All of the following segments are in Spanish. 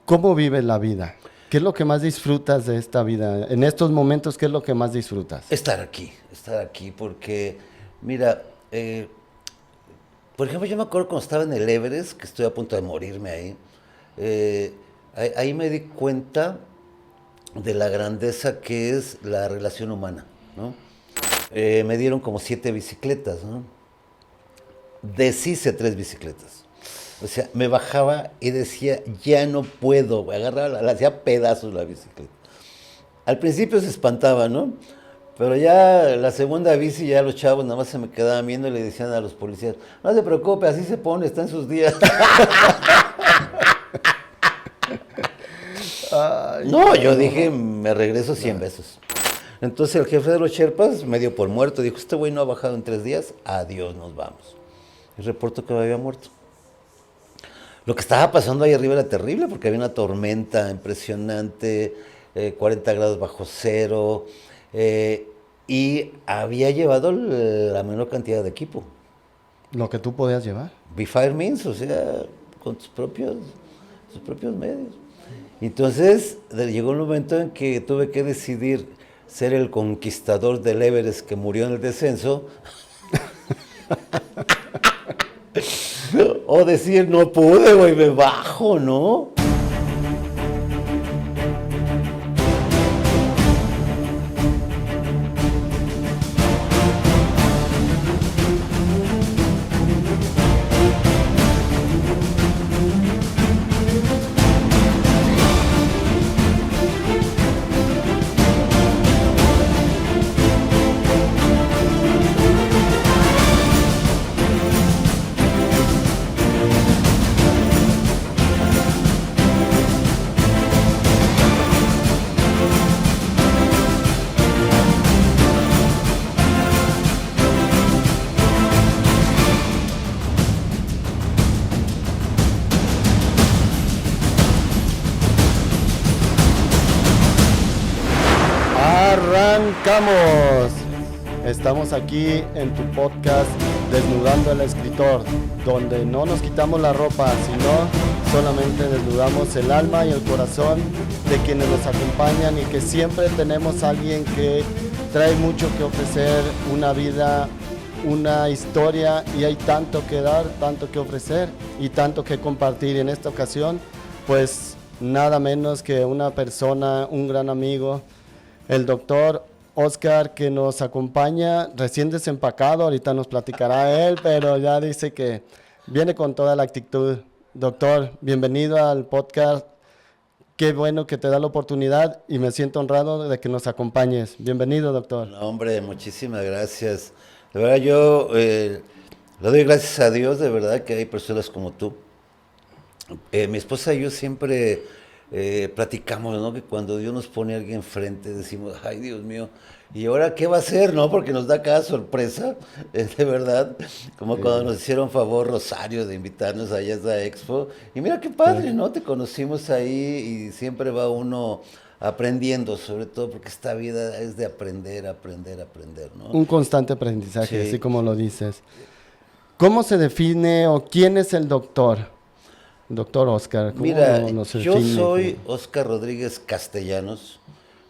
¿Cómo vives la vida? ¿Qué es lo que más disfrutas de esta vida? En estos momentos, ¿qué es lo que más disfrutas? Estar aquí, porque, mira, por ejemplo, yo me acuerdo cuando estaba en el Everest, que estoy a punto de morirme ahí, eh, ahí me di cuenta de la grandeza que es la relación humana, ¿no? Me dieron como 7 bicicletas, ¿no? Deshice 3 bicicletas. O sea, me bajaba y decía, ya no puedo, güey. Agarraba, la hacía pedazos la bicicleta. Al principio se espantaba, ¿no? Pero ya la segunda bici, ya los chavos nada más se me quedaban viendo y le decían a los policías, no se preocupe, así se pone, está en sus días. Ay, No, yo dije, no. me regreso 100 veces. Entonces el jefe de los Sherpas me dio por muerto, dijo, este güey no ha bajado en 3 días, adiós, nos vamos. Y reportó que me había muerto. Lo que estaba pasando ahí arriba era terrible porque había una tormenta impresionante, 40 grados bajo cero, y había llevado la menor cantidad de equipo. Lo que tú podías llevar. Be Fire Means, o sea, con sus propios medios. Entonces llegó un momento en que tuve que decidir ser el conquistador del Everest que murió en el descenso o decir no pude, güey, me bajo, ¿no? Arrancamos. Estamos aquí en tu podcast Desnudando al Escritor, donde no nos quitamos la ropa, sino solamente desnudamos el alma y el corazón de quienes nos acompañan y que siempre tenemos a alguien que trae mucho que ofrecer, una vida, una historia, y hay tanto que dar, tanto que ofrecer y tanto que compartir. En esta ocasión, pues nada menos que una persona, un gran amigo, el doctor Oscar, que nos acompaña recién desempacado. Ahorita nos platicará él, pero ya dice que viene con toda la actitud. Doctor, bienvenido al podcast. Qué bueno que te da la oportunidad y me siento honrado de que nos acompañes. Bienvenido, doctor. No, hombre, muchísimas gracias. De verdad yo le doy gracias a Dios, de verdad, que hay personas como tú. Mi esposa y yo siempre platicamos, ¿no? Que cuando Dios nos pone a alguien enfrente, decimos, ay, Dios mío, ¿y ahora qué va a hacer, no? Porque nos da cada sorpresa, de verdad. Como cuando nos hicieron favor Rosario de invitarnos allá a esa expo. Y mira qué padre, ¿no? Te conocimos ahí y siempre va uno aprendiendo, sobre todo porque esta vida es de aprender, aprender, aprender, ¿no? Un constante aprendizaje, así Sí. como lo dices. ¿Cómo se define o quién es el doctor? Doctor Oscar, ¿cómo Mira, nos yo define? soy Oscar Rodríguez Castellanos.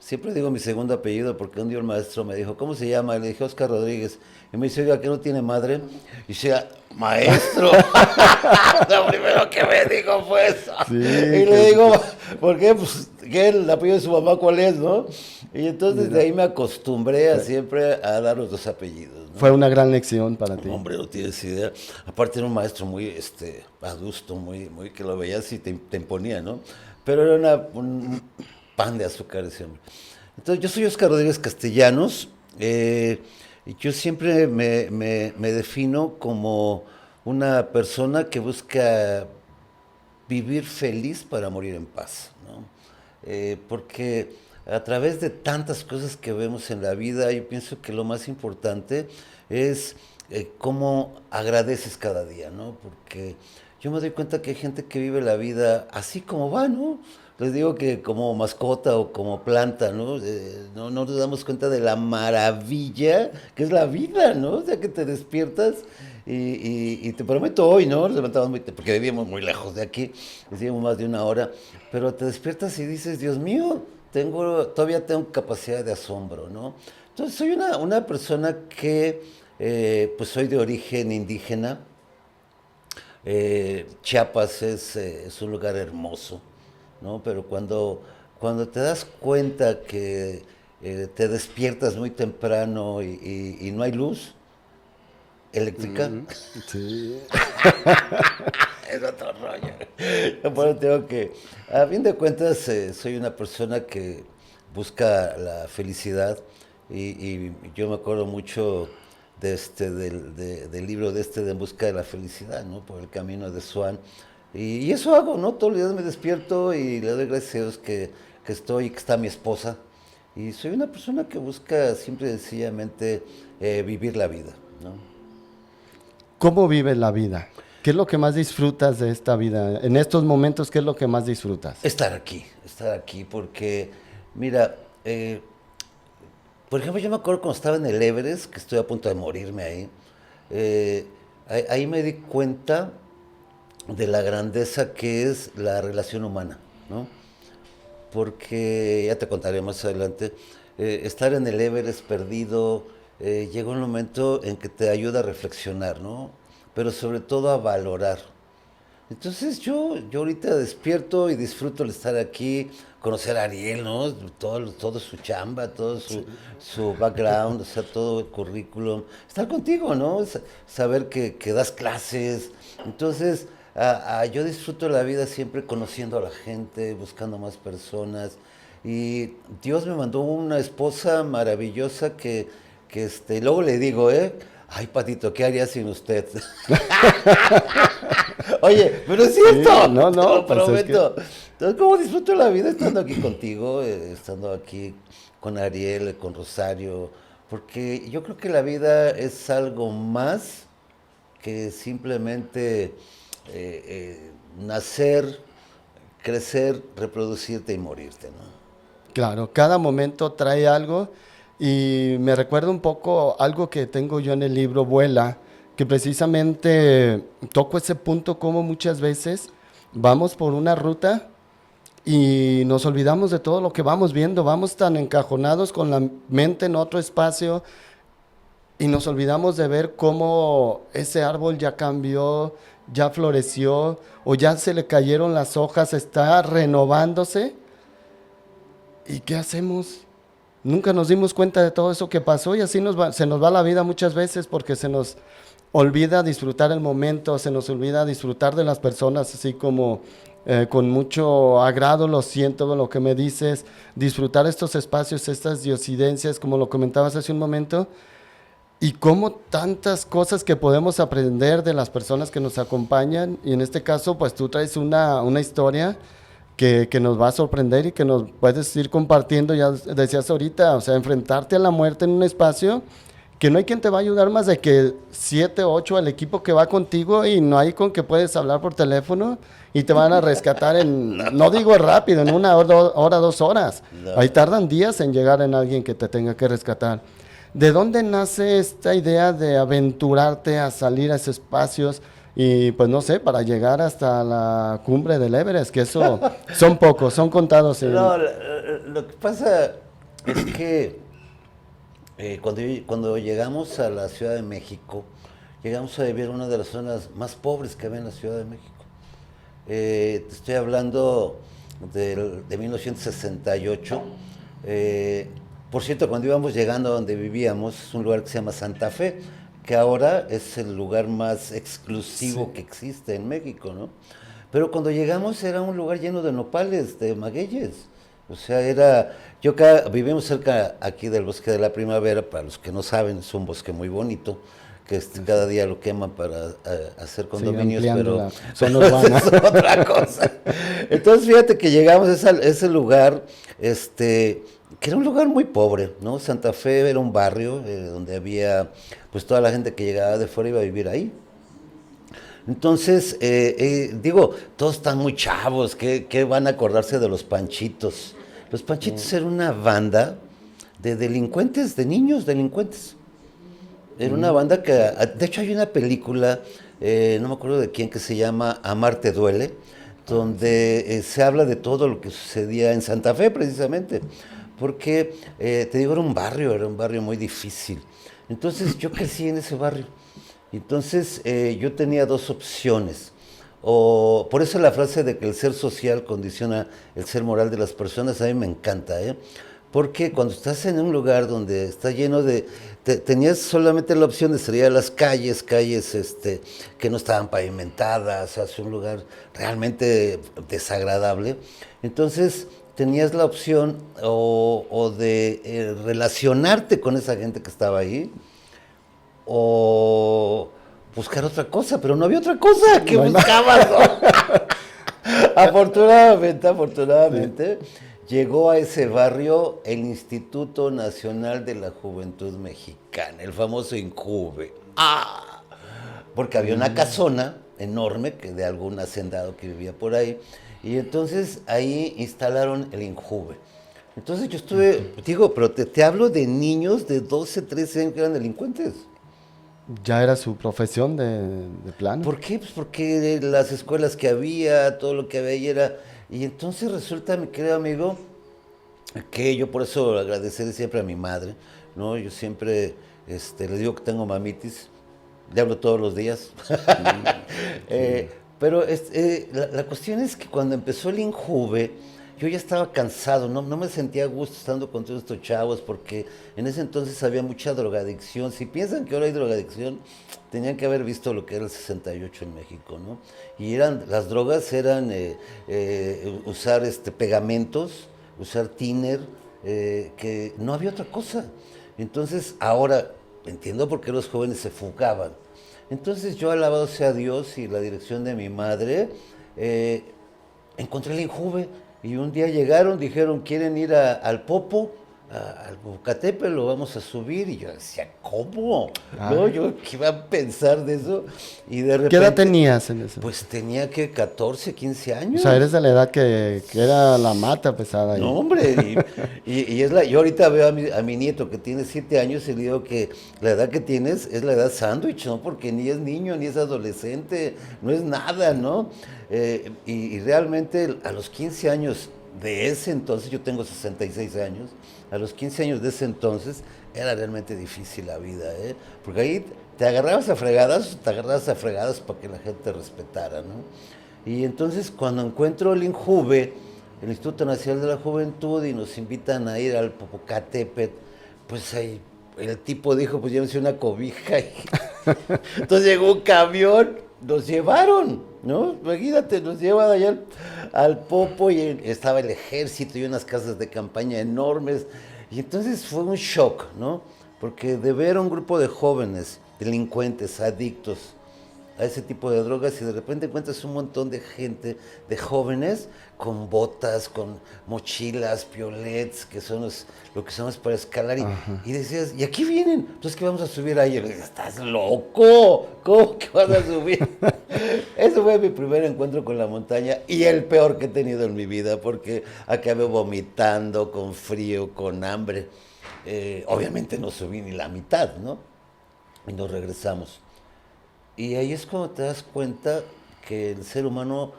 Siempre digo mi segundo apellido porque un día el maestro me dijo, ¿cómo se llama? Y le dije, Oscar Rodríguez. Y me dice, oiga, ¿que no tiene madre? Y decía, maestro. Lo primero que me dijo fue eso. Sí, Y le digo, ¿por qué? Pues, ¿qué? El apellido de su mamá, ¿cuál es, no? Y entonces de ahí me acostumbré a siempre a dar los dos apellidos, ¿no? Fue una gran lección para ti. Hombre, no tienes idea. Aparte era un maestro muy adusto, muy que lo veías y te imponía, ¿no? Pero era un pan de azúcar ese hombre. Entonces, yo soy Oscar Rodríguez Castellanos, y yo siempre me defino como una persona que busca vivir feliz para morir en paz, ¿no? Porque a través de tantas cosas que vemos en la vida, yo pienso que lo más importante es cómo agradeces cada día, ¿no? Porque yo me doy cuenta que hay gente que vive la vida así como va, ¿no? Les digo que como mascota o como planta, ¿no? No nos damos cuenta de la maravilla que es la vida, ¿no? O sea, que te despiertas y te prometo hoy, ¿no? Nos levantamos porque vivíamos muy lejos de aquí, vivíamos más de una hora, pero te despiertas y dices, Dios mío, todavía tengo capacidad de asombro, ¿no? Entonces soy una persona que, pues soy de origen indígena. Chiapas es un lugar hermoso, ¿no? Pero cuando te das cuenta que te despiertas muy temprano y no hay luz eléctrica, Sí. es otro rollo. Yo por eso tengo que, a fin de cuentas, soy una persona que busca la felicidad y yo me acuerdo mucho del libro de En busca de la felicidad, ¿no? Por el camino de Swan. Y eso hago, ¿no? Todos los días me despierto y le doy gracias a Dios que está mi esposa. Y soy una persona que busca simple y sencillamente vivir la vida, ¿no? ¿Cómo vives la vida? ¿Qué es lo que más disfrutas de esta vida? En estos momentos, ¿qué es lo que más disfrutas? Estar aquí, porque, mira, por ejemplo, yo me acuerdo cuando estaba en el Everest, que estoy a punto de morirme ahí, ahí me di cuenta de la grandeza que es la relación humana, ¿no? Porque, ya te contaré más adelante, estar en el Everest perdido, llega un momento en que te ayuda a reflexionar, ¿no? Pero sobre todo a valorar. Entonces yo ahorita despierto y disfruto el estar aquí, conocer a Ariel, ¿no? Todo su chamba, su background, o sea, todo el currículum. Estar contigo, ¿no? Saber que das clases. Entonces, yo disfruto la vida siempre conociendo a la gente, buscando más personas. Y Dios me mandó una esposa maravillosa que luego le digo, ay, Patito, ¿qué haría sin usted? Oye, pero es cierto, Sí, no, te lo pues prometo. Entonces, ¿cómo disfruto la vida estando aquí contigo, estando aquí con Ariel, con Rosario? Porque yo creo que la vida es algo más que simplemente nacer, crecer, reproducirte y morirte, ¿no? Claro, cada momento trae algo y me recuerda un poco algo que tengo yo en el libro Vuela, que precisamente toco ese punto como muchas veces vamos por una ruta y nos olvidamos de todo lo que vamos viendo, vamos tan encajonados con la mente en otro espacio y nos olvidamos de ver cómo ese árbol ya cambió, ya floreció o ya se le cayeron las hojas, está renovándose. ¿Y qué hacemos? Nunca nos dimos cuenta de todo eso que pasó y así se nos va la vida muchas veces porque se nos olvida disfrutar el momento, se nos olvida disfrutar de las personas, así como con mucho agrado lo siento con lo que me dices, disfrutar estos espacios, estas diosidencias, como lo comentabas hace un momento, y cómo tantas cosas que podemos aprender de las personas que nos acompañan, y en este caso, pues tú traes una historia que nos va a sorprender y que nos puedes ir compartiendo, ya decías ahorita, o sea, enfrentarte a la muerte en un espacio que no hay quien te va a ayudar más de que 7, 8 al equipo que va contigo y no hay con que puedes hablar por teléfono y te van a rescatar no digo rápido, en 1 hora, 2 horas. No. Ahí tardan días en llegar en alguien que te tenga que rescatar. ¿De dónde nace esta idea de aventurarte a salir a esos espacios? Y pues no sé, para llegar hasta la cumbre del Everest, que eso son pocos, son contados. No, lo que pasa es que cuando llegamos a la Ciudad de México, llegamos a vivir en una de las zonas más pobres que había en la Ciudad de México. Te estoy hablando de 1968. Por cierto, cuando íbamos llegando a donde vivíamos, es un lugar que se llama Santa Fe, que ahora es el lugar más exclusivo Sí. que existe en México, ¿no? Pero cuando llegamos era un lugar lleno de nopales, de magueyes. O sea, vivimos cerca aquí del Bosque de la Primavera, para los que no saben, es un bosque muy bonito, que cada día lo queman para hacer condominios, ampliando pero la zona urbana. es otra cosa. Entonces, fíjate que llegamos a ese lugar, que era un lugar muy pobre, ¿no? Santa Fe era un barrio donde había, pues toda la gente que llegaba de fuera iba a vivir ahí. Entonces, digo, todos están muy chavos, ¿qué van a acordarse de los Panchitos? Los Panchitos eran una banda de delincuentes, de niños delincuentes. Era una banda que, de hecho hay una película, no me acuerdo de quién, que se llama Amar te duele, donde se habla de todo lo que sucedía en Santa Fe precisamente, porque te digo, era un barrio muy difícil. Entonces yo crecí en ese barrio. Entonces yo tenía dos opciones. O, por eso la frase de que el ser social condiciona el ser moral de las personas a mí me encanta, ¿eh? Porque cuando estás en un lugar donde está lleno de... tenías solamente la opción de salir a las calles, que no estaban pavimentadas, o sea, un lugar realmente desagradable. Entonces tenías la opción o de relacionarte con esa gente que estaba ahí, o buscar otra cosa, pero no había otra cosa que buscabas, ¿no? Afortunadamente, llegó a ese barrio el Instituto Nacional de la Juventud Mexicana, el famoso INJUVE. ¡Ah! Porque había una casona enorme que de algún hacendado que vivía por ahí, y entonces ahí instalaron el INJUVE. Entonces yo estuve, digo, pero te hablo de niños de 12, 13 años que eran delincuentes. ¿Ya era su profesión de plano? ¿Por qué? Pues porque las escuelas que había, todo lo que había ahí era... Y entonces resulta, mi querido amigo, que yo por eso agradeceré siempre a mi madre, ¿no? Yo siempre le digo que tengo mamitis, le hablo todos los días. Pero la cuestión es que cuando empezó el INJUVE, yo ya estaba cansado, no me sentía a gusto estando con todos estos chavos, porque en ese entonces había mucha drogadicción. Si piensan que ahora hay drogadicción, tenían que haber visto lo que era el 68 en México, ¿no? Y las drogas eran usar pegamentos, usar thinner, que no había otra cosa. Entonces ahora entiendo por qué los jóvenes se fugaban. Entonces yo, alabado sea Dios y la dirección de mi madre, encontré el INJUVE. Y un día llegaron, dijeron, ¿quieren ir al Popo? Al Popocatépetl, lo vamos a subir. Y yo decía, ¿cómo? No, yo qué iba a pensar de eso. Y de repente, ¿Qué edad tenías en eso? pues tenía que 14, 15 años. O sea, eres de la edad que era la mata pesada ahí. No, hombre, yo ahorita veo a mi nieto que tiene 7 años y le digo que la edad que tienes es la edad sándwich, ¿no? Porque ni es niño, ni es adolescente, no es nada, ¿no? Y realmente a los 15 años de ese entonces, yo tengo 66 años, a los 15 años de ese entonces era realmente difícil la vida, ¿eh? Porque ahí te agarrabas a fregadas para que la gente te respetara, ¿no? Y entonces cuando encuentro el INJUVE, el Instituto Nacional de la Juventud, y nos invitan a ir al Popocatépetl, pues ahí el tipo dijo, pues llévense una cobija. Entonces llegó un camión, nos llevaron, ¿no? Imagínate, nos llevan allá al Popo y estaba el ejército y unas casas de campaña enormes. Y entonces fue un shock, ¿no? Porque de ver a un grupo de jóvenes, delincuentes, adictos a ese tipo de drogas, y de repente encuentras un montón de gente, de jóvenes, con botas, con mochilas, piolets, que son lo que usamos para escalar, y decías, ¿y aquí vienen? Entonces, ¿qué vamos a subir ahí? Y yo le dije, ¿estás loco? ¿Cómo que vas a subir? Eso fue mi primer encuentro con la montaña, y el peor que he tenido en mi vida, porque acabé vomitando, con frío, con hambre. Obviamente no subí ni la mitad, ¿no? Y nos regresamos. Y ahí es cuando te das cuenta que el ser humano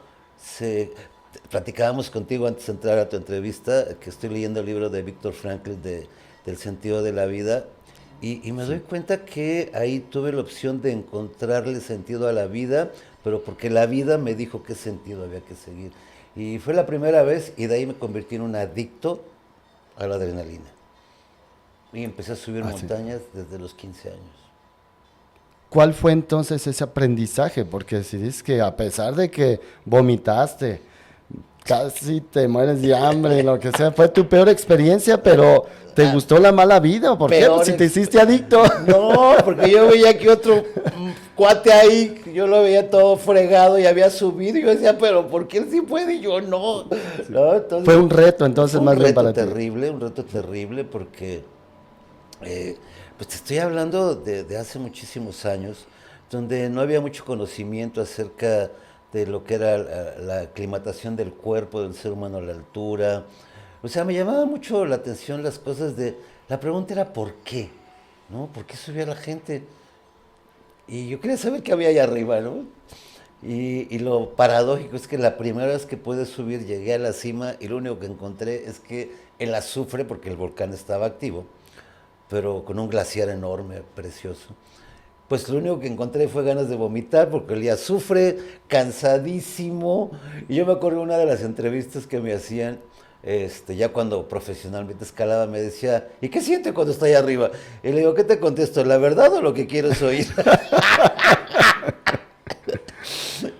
Platicábamos contigo antes de entrar a tu entrevista, que estoy leyendo el libro de Viktor Frankl del sentido de la vida, y me doy cuenta que ahí tuve la opción de encontrarle sentido a la vida, pero porque la vida me dijo qué sentido había que seguir. Y fue la primera vez, y de ahí me convertí en un adicto a la adrenalina. Y empecé a subir montañas desde los 15 años. ¿Cuál fue entonces ese aprendizaje? Porque si dices que a pesar de que vomitaste, casi te mueres de hambre, lo que sea, fue tu peor experiencia, pero ¿te gustó la mala vida? ¿Por qué? Pues si te hiciste adicto. No, porque yo veía que otro cuate ahí, yo lo veía todo fregado y había subido, y yo decía, pero ¿por qué él sí puede y yo no? Sí. ¿No? Entonces, fue un reto entonces más bien para ti. Un reto terrible, porque pues te estoy hablando de hace muchísimos años, donde no había mucho conocimiento acerca de lo que era la aclimatación del cuerpo del ser humano a la altura. O sea, me llamaba mucho la atención las cosas la pregunta era ¿por qué? ¿no? ¿Por qué subía la gente? Y yo quería saber qué había allá arriba, ¿no? Y lo paradójico es que la primera vez que pude subir llegué a la cima y lo único que encontré es que el azufre, porque el volcán estaba activo, pero con un glaciar enorme, precioso. Pues lo único que encontré fue ganas de vomitar porque olía a azufre, cansadísimo. Y yo me acuerdo de una de las entrevistas que me hacían, ya cuando profesionalmente escalaba, me decía, ¿y qué siente cuando está ahí arriba? Y le digo, ¿qué te contesto? ¿La verdad o lo que quieres oír?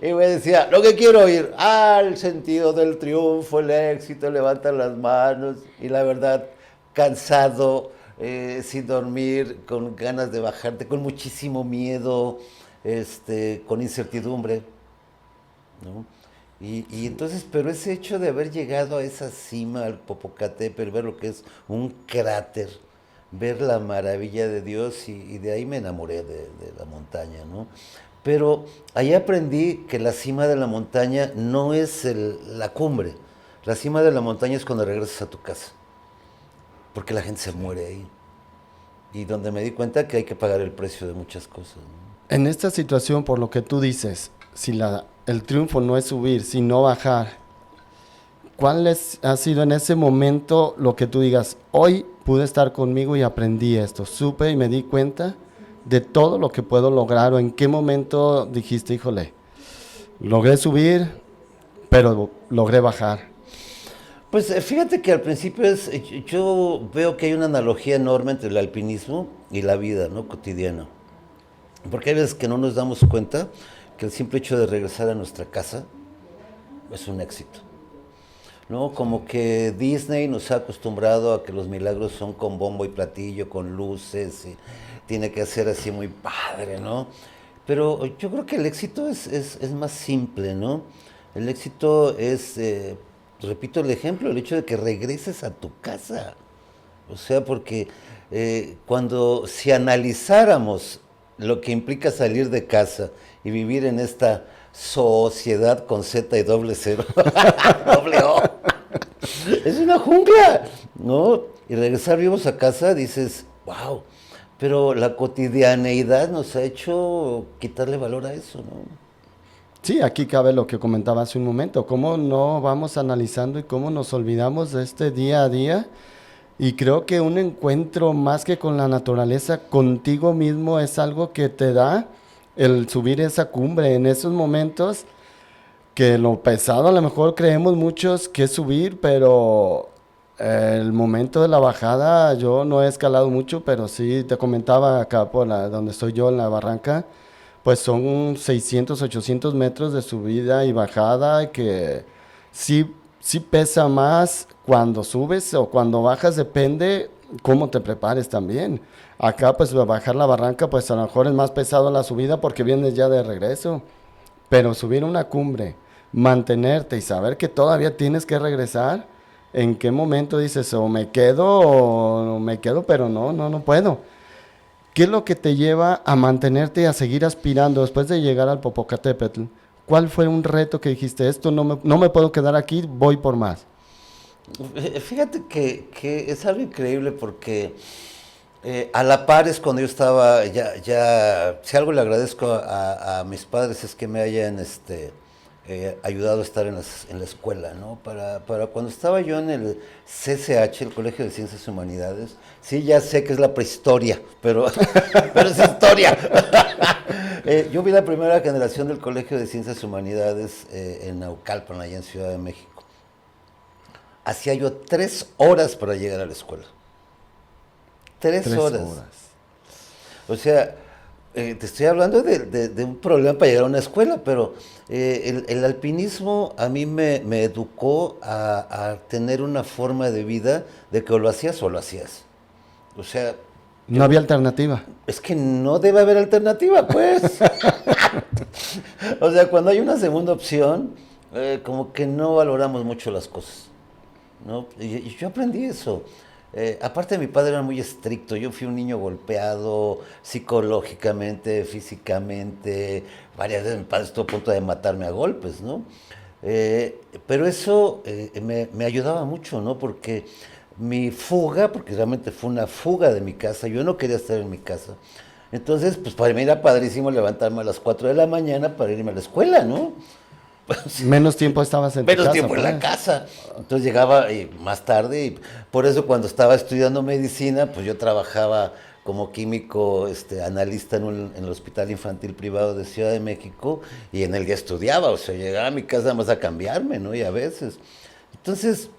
Y me decía, lo que quiero oír, el sentido del triunfo, el éxito, levantan las manos. Y la verdad, cansado, sin dormir, con ganas de bajarte, con muchísimo miedo, con incertidumbre, ¿no? Y entonces, pero ese hecho de haber llegado a esa cima, al Popocatépetl, ver lo que es un cráter, ver la maravilla de Dios y de ahí me enamoré de la montaña, ¿no? Pero ahí aprendí que la cima de la montaña no es la cumbre, la cima de la montaña es cuando regresas a tu casa, porque la gente se muere ahí. Y donde me di cuenta que hay que pagar el precio de muchas cosas, ¿no? En esta situación, por lo que tú dices, si el triunfo no es subir, sino bajar, ha sido en ese momento lo que tú digas, hoy pude estar conmigo y aprendí esto, supe y me di cuenta de todo lo que puedo lograr, o en qué momento dijiste, híjole, logré subir, pero logré bajar? Pues fíjate que al principio yo veo que hay una analogía enorme entre el alpinismo y la vida, ¿no? Cotidiana. Porque hay veces que no nos damos cuenta que el simple hecho de regresar a nuestra casa es un éxito, ¿no? Como que Disney nos ha acostumbrado a que los milagros son con bombo y platillo, con luces, y tiene que ser así muy padre, ¿no? Pero yo creo que el éxito es más simple, ¿no? El éxito es, repito el ejemplo, el hecho de que regreses a tu casa. O sea, porque si analizáramos lo que implica salir de casa y vivir en esta sociedad con Z y doble cero, doble O, es una jungla, ¿no? Y regresar vivos a casa dices, wow, pero la cotidianeidad nos ha hecho quitarle valor a eso, ¿no? Sí, aquí cabe lo que comentaba hace un momento, cómo no vamos analizando y cómo nos olvidamos de este día a día. Y creo que un encuentro más que con la naturaleza, contigo mismo, es algo que te da el subir esa cumbre en esos momentos que lo pesado a lo mejor creemos muchos que es subir, pero el momento de la bajada yo no he escalado mucho, pero sí te comentaba acá donde estoy yo en la barranca, pues son 600, 800 metros de subida y bajada que sí pesa más cuando subes o cuando bajas, depende cómo te prepares también. Acá pues bajar la barranca pues a lo mejor es más pesado la subida porque vienes ya de regreso, pero subir una cumbre, mantenerte y saber que todavía tienes que regresar, ¿en qué momento dices o no me quedo, pero no puedo? ¿Qué es lo que te lleva a mantenerte y a seguir aspirando después de llegar al Popocatépetl? ¿Cuál fue un reto que dijiste, esto no me puedo quedar aquí, voy por más? Fíjate que es algo increíble porque a la par es cuando yo estaba, si algo le agradezco a mis padres es que me hayan ayudado a estar en la escuela, ¿no? Para cuando estaba yo en el CCH, el Colegio de Ciencias y Humanidades, sí, ya sé que es la prehistoria, pero, pero es historia. Yo vi la primera generación del Colegio de Ciencias y Humanidades en Naucalpan, allá en Ciudad de México. Hacía yo 3 horas para llegar a la escuela. 3 horas. O sea, te estoy hablando de un problema para llegar a una escuela, pero el alpinismo a mí me educó a tener una forma de vida de que o lo hacías o lo hacías. O sea... No había alternativa. Es que no debe haber alternativa, pues. O sea, cuando hay una segunda opción, como que no valoramos mucho las cosas, ¿no? Y yo aprendí eso. Aparte mi padre era muy estricto, yo fui un niño golpeado psicológicamente, físicamente, varias veces mi padre estuvo a punto de matarme a golpes, ¿no? Pero eso me ayudaba mucho, ¿no? Porque mi fuga, porque realmente fue una fuga de mi casa, yo no quería estar en mi casa. Entonces, pues para mí era padrísimo levantarme a las 4 de la mañana para irme a la escuela, ¿no? Menos tiempo estabas en tu Menos casa, tiempo en la pues. casa. Entonces llegaba más tarde y por eso cuando estaba estudiando medicina, pues yo trabajaba como químico, analista en el Hospital Infantil Privado de Ciudad de México y en el día estudiaba, o sea, llegaba a mi casa más a cambiarme, ¿no? Y a veces. Entonces,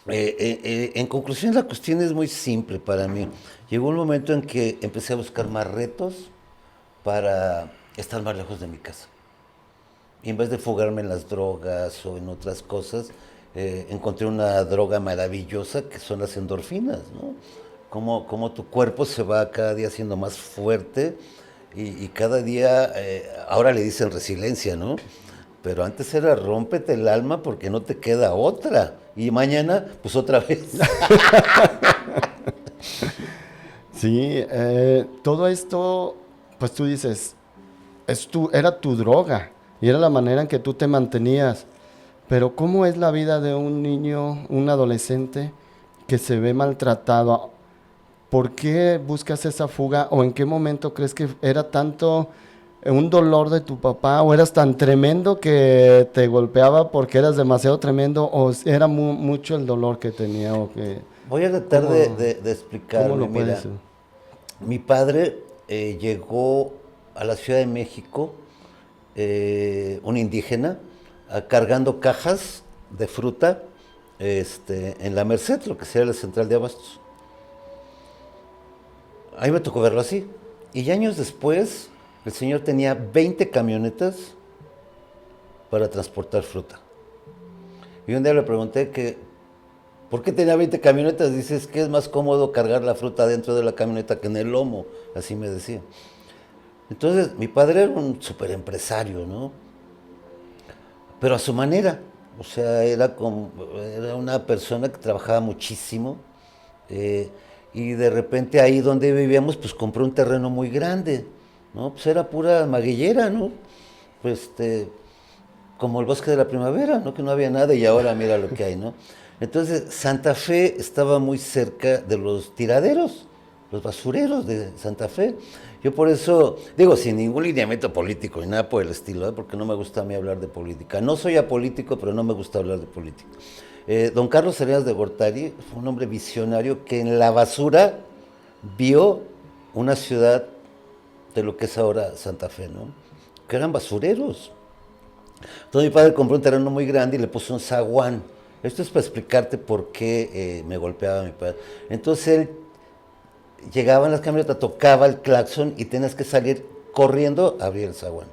en conclusión, la cuestión es muy simple para mí. Llegó un momento en que empecé a buscar más retos para estar más lejos de mi casa. Y en vez de fugarme en las drogas o en otras cosas, encontré una droga maravillosa que son las endorfinas, ¿no? Como tu cuerpo se va cada día haciendo más fuerte y cada día, ahora le dicen resiliencia, ¿no? Pero antes era rómpete el alma porque no te queda otra. Y mañana, pues otra vez. Sí, todo esto, pues tú dices, era tu droga y era la manera en que tú te mantenías. Pero ¿cómo es la vida de un niño, un adolescente que se ve maltratado? ¿Por qué buscas esa fuga o en qué momento crees que era tanto un dolor de tu papá o eras tan tremendo que te golpeaba porque eras demasiado tremendo o era mucho el dolor que tenía o que... Voy a tratar de, ¿Cómo, de, de cómo explicarme. lo puedes Mira, decir? mi padre llegó a la Ciudad de México, un indígena, cargando cajas de fruta en la Merced, lo que sería la central de abastos. A mí me tocó verlo así. Y años después, el señor tenía 20 camionetas para transportar fruta. Y un día le pregunté que, ¿por qué tenía 20 camionetas? Dices que es más cómodo cargar la fruta dentro de la camioneta que en el lomo, así me decía. Entonces, mi padre era un súper empresario, ¿no? Pero a su manera. O sea, era una persona que trabajaba muchísimo. eh, y de repente ahí donde vivíamos, pues compró un terreno muy grande, ¿no? Pues era pura maguillera, ¿no? Pues como el bosque de la primavera, ¿no? Que no había nada y ahora mira lo que hay, ¿no? Entonces, Santa Fe estaba muy cerca de los tiraderos, los basureros de Santa Fe. Yo por eso, digo, sin ningún lineamiento político ni nada por el estilo, porque no me gusta a mí hablar de política. No soy apolítico, pero no me gusta hablar de política. Don Carlos Salinas de Gortari fue un hombre visionario que en la basura vio una ciudad de lo que es ahora Santa Fe, ¿no? Que eran basureros. Entonces mi padre compró un terreno muy grande y le puso un zaguán. Esto es para explicarte por qué me golpeaba mi padre. Entonces él llegaba en las camionetas, tocaba el claxon y tenías que salir corriendo a abrir el zaguán.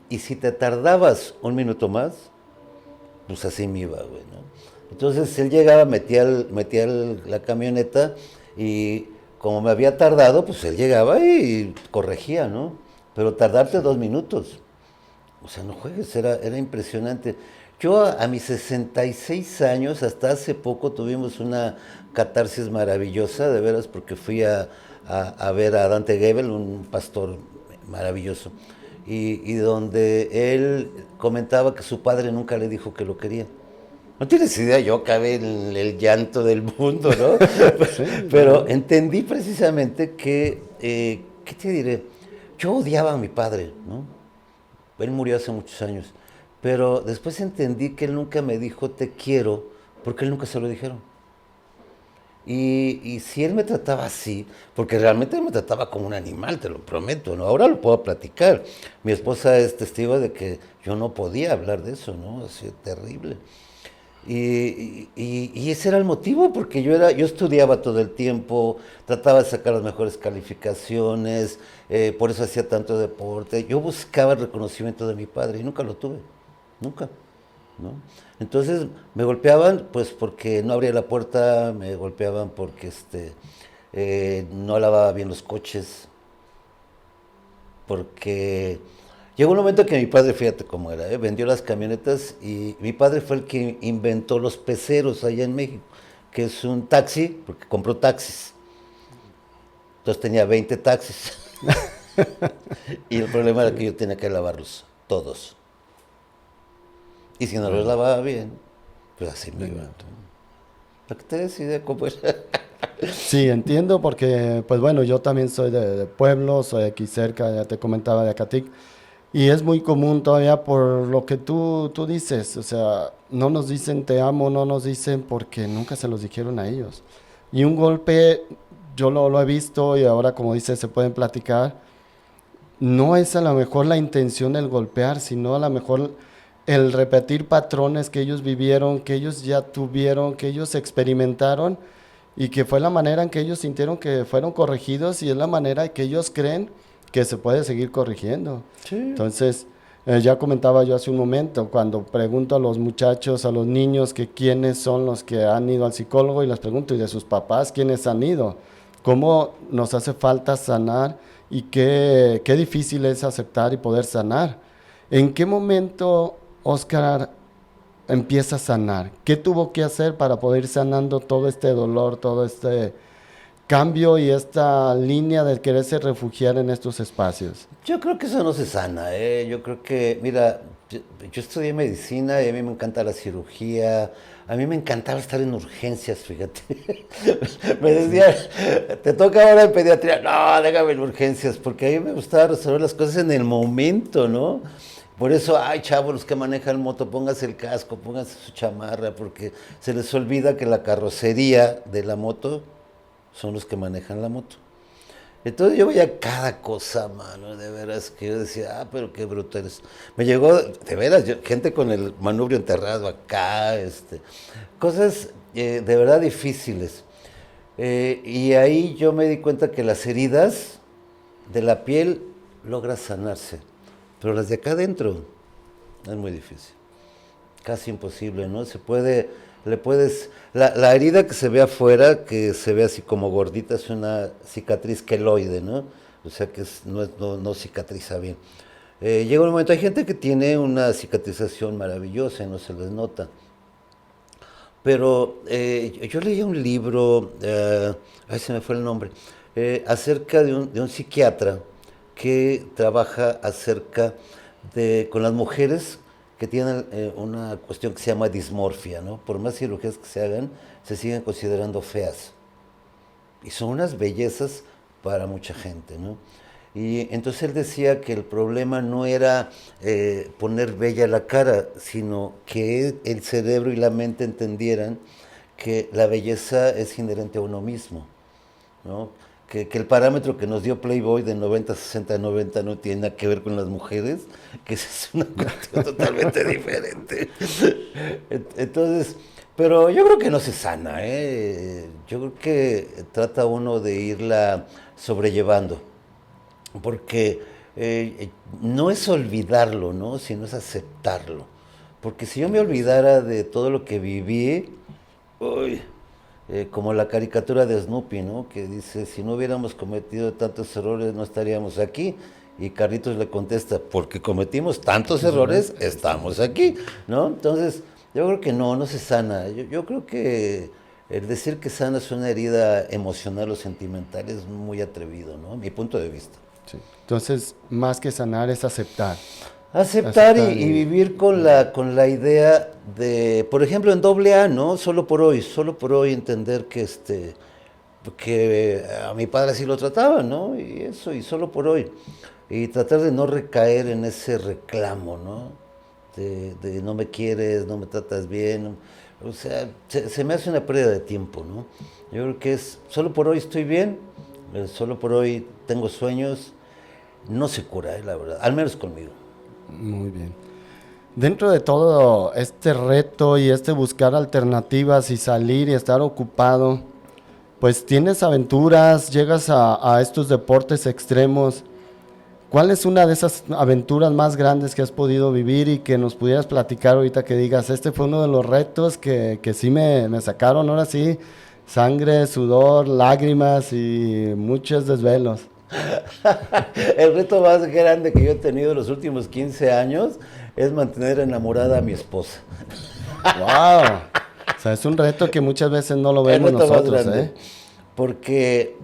Y si te tardabas un minuto más, pues así me iba, güey, ¿no? Entonces él llegaba, metía la camioneta y como me había tardado, pues él llegaba y corregía, ¿no? Pero tardarte 2 minutos. O sea, no juegues, era impresionante. Yo a mis 66 años, hasta hace poco, tuvimos una catarsis maravillosa, de veras, porque fui a ver a Dante Gebel, un pastor maravilloso, y donde él comentaba que su padre nunca le dijo que lo quería. No tienes idea, yo acabé en el llanto del mundo, ¿no? Sí, Pero entendí precisamente que, ¿qué te diré? Yo odiaba a mi padre, ¿no? Él murió hace muchos años, pero después entendí que él nunca me dijo te quiero, porque él nunca se lo dijeron. Y si él me trataba así, porque realmente él me trataba como un animal, te lo prometo, ¿no? Ahora lo puedo platicar. Mi esposa es testigo de que yo no podía hablar de eso, ¿no? Así terrible. Y ese era el motivo, porque yo estudiaba todo el tiempo, trataba de sacar las mejores calificaciones, por eso hacía tanto deporte. Yo buscaba el reconocimiento de mi padre y nunca lo tuve, nunca, ¿no? Entonces me golpeaban pues porque no abría la puerta, me golpeaban porque no lavaba bien los coches, porque llegó un momento que mi padre, fíjate cómo era, vendió las camionetas y mi padre fue el que inventó los peceros allá en México, que es un taxi, porque compró taxis. Entonces tenía 20 taxis. Y el problema era que yo tenía que lavarlos, todos. Y si no los lavaba bien, pues así me iba. Para que te des idea cómo era. Sí, entiendo porque, pues bueno, yo también soy de pueblo, soy aquí cerca, ya te comentaba de Acatic, y es muy común todavía por lo que tú dices, o sea, no nos dicen te amo, no nos dicen porque nunca se los dijeron a ellos. Y un golpe, yo lo he visto y ahora como dices, se pueden platicar, no es a lo mejor la intención del golpear, sino a lo mejor el repetir patrones que ellos vivieron, que ellos ya tuvieron, que ellos experimentaron y que fue la manera en que ellos sintieron que fueron corregidos y es la manera en que ellos creen que se puede seguir corrigiendo. Sí. Entonces, ya comentaba yo hace un momento, cuando pregunto a los muchachos, a los niños, que quiénes son los que han ido al psicólogo y les pregunto, y de sus papás, quiénes han ido, cómo nos hace falta sanar y qué difícil es aceptar y poder sanar. ¿En qué momento, Oscar, empieza a sanar? ¿Qué tuvo que hacer para poder ir sanando todo este dolor, todo este cambio y esta línea de quererse refugiar en estos espacios? Yo creo que eso no se sana, ¿eh? Yo creo que, mira, yo estudié medicina y a mí me encanta la cirugía. A mí me encantaba estar en urgencias, fíjate. Me decía, te toca ahora en pediatría. No, déjame en urgencias, porque a mí me gustaba resolver las cosas en el momento, ¿no? Por eso, ay, chavos, los que manejan moto, pónganse el casco, pónganse su chamarra, porque se les olvida que la carrocería de la moto son los que manejan la moto. Entonces yo veía cada cosa, mano, de veras, que yo decía, pero qué bruto eres. Me llegó, de veras, gente con el manubrio enterrado acá, cosas de verdad difíciles. Y ahí yo me di cuenta que las heridas de la piel logran sanarse, pero las de acá adentro es muy difícil, casi imposible, ¿no? La herida que se ve afuera, que se ve así como gordita, es una cicatriz queloide, ¿no? O sea que no cicatriza bien. Llega un momento, hay gente que tiene una cicatrización maravillosa y no se les nota. Pero yo leí un libro, ay, se me fue el nombre, acerca de un psiquiatra que trabaja con las mujeres que tienen una cuestión que se llama dismorfia, ¿no? Por más cirugías que se hagan, se siguen considerando feas. Y son unas bellezas para mucha gente, ¿no? Y entonces él decía que el problema no era poner bella la cara, sino que el cerebro y la mente entendieran que la belleza es inherente a uno mismo, ¿no? Que el parámetro que nos dio Playboy de 90, 60, 90 no tiene nada que ver con las mujeres, que esa es una cuestión totalmente diferente. Entonces, pero yo creo que no se sana, ¿eh? Yo creo que trata uno de irla sobrellevando, porque no es olvidarlo, ¿no? Sino es aceptarlo. Porque si yo me olvidara de todo lo que viví, uy, como la caricatura de Snoopy, ¿no? Que dice, si no hubiéramos cometido tantos errores no estaríamos aquí. Y Carlitos le contesta, porque cometimos tantos errores, estamos aquí, ¿no? Entonces, yo creo que no se sana. Yo creo que el decir que sana es una herida emocional o sentimental es muy atrevido, ¿no? Mi punto de vista. Sí. Entonces, más que sanar es aceptar. Aceptar y vivir con la idea de, por ejemplo, en AA, ¿no? Solo por hoy entender que a mi padre así lo trataba, ¿no? Y eso, y solo por hoy. Y tratar de no recaer en ese reclamo, ¿no? De no me quieres, no me tratas bien. O sea, se me hace una pérdida de tiempo, ¿no? Yo creo que es, solo por hoy estoy bien, solo por hoy tengo sueños. No se cura, la verdad, al menos conmigo. Muy bien. Dentro de todo este reto y este buscar alternativas y salir y estar ocupado, pues tienes aventuras, llegas a estos deportes extremos. ¿Cuál es una de esas aventuras más grandes que has podido vivir y que nos pudieras platicar ahorita que digas, este fue uno de los retos que sí me sacaron, ahora sí, sangre, sudor, lágrimas y muchos desvelos? El reto más grande que yo he tenido en los últimos 15 años es mantener enamorada a mi esposa. ¡Wow! O sea, es un reto que muchas veces no lo vemos nosotros, ¿eh? Porque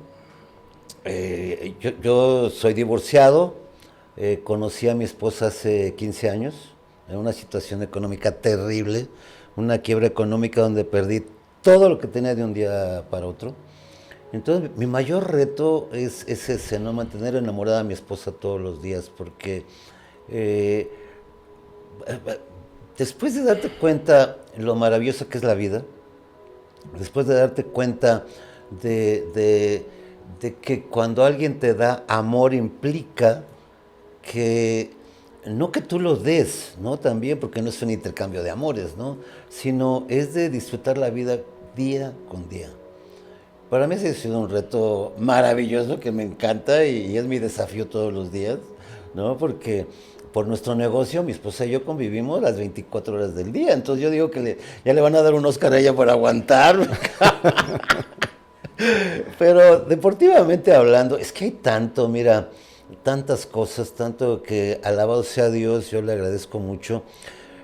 yo soy divorciado, conocí a mi esposa hace 15 años, en una situación económica terrible, una quiebra económica donde perdí todo lo que tenía de un día para otro. Entonces, mi mayor reto es ese, ¿no? Mantener enamorada a mi esposa todos los días, porque eh, después de darte cuenta lo maravillosa que es la vida, después de darte cuenta de, de, de que cuando alguien te da amor implica que no que tú lo des, ¿no? También, porque no es un intercambio de amores, ¿no? Sino es de disfrutar la vida día con día. Para mí ese ha sido un reto maravilloso que me encanta y es mi desafío todos los días, ¿no? Porque por nuestro negocio, mi esposa y yo convivimos las 24 horas del día. Entonces yo digo que ya le van a dar un Oscar a ella por aguantar. Pero deportivamente hablando, es que hay tanto, mira, tantas cosas, tanto que alabado sea Dios, yo le agradezco mucho.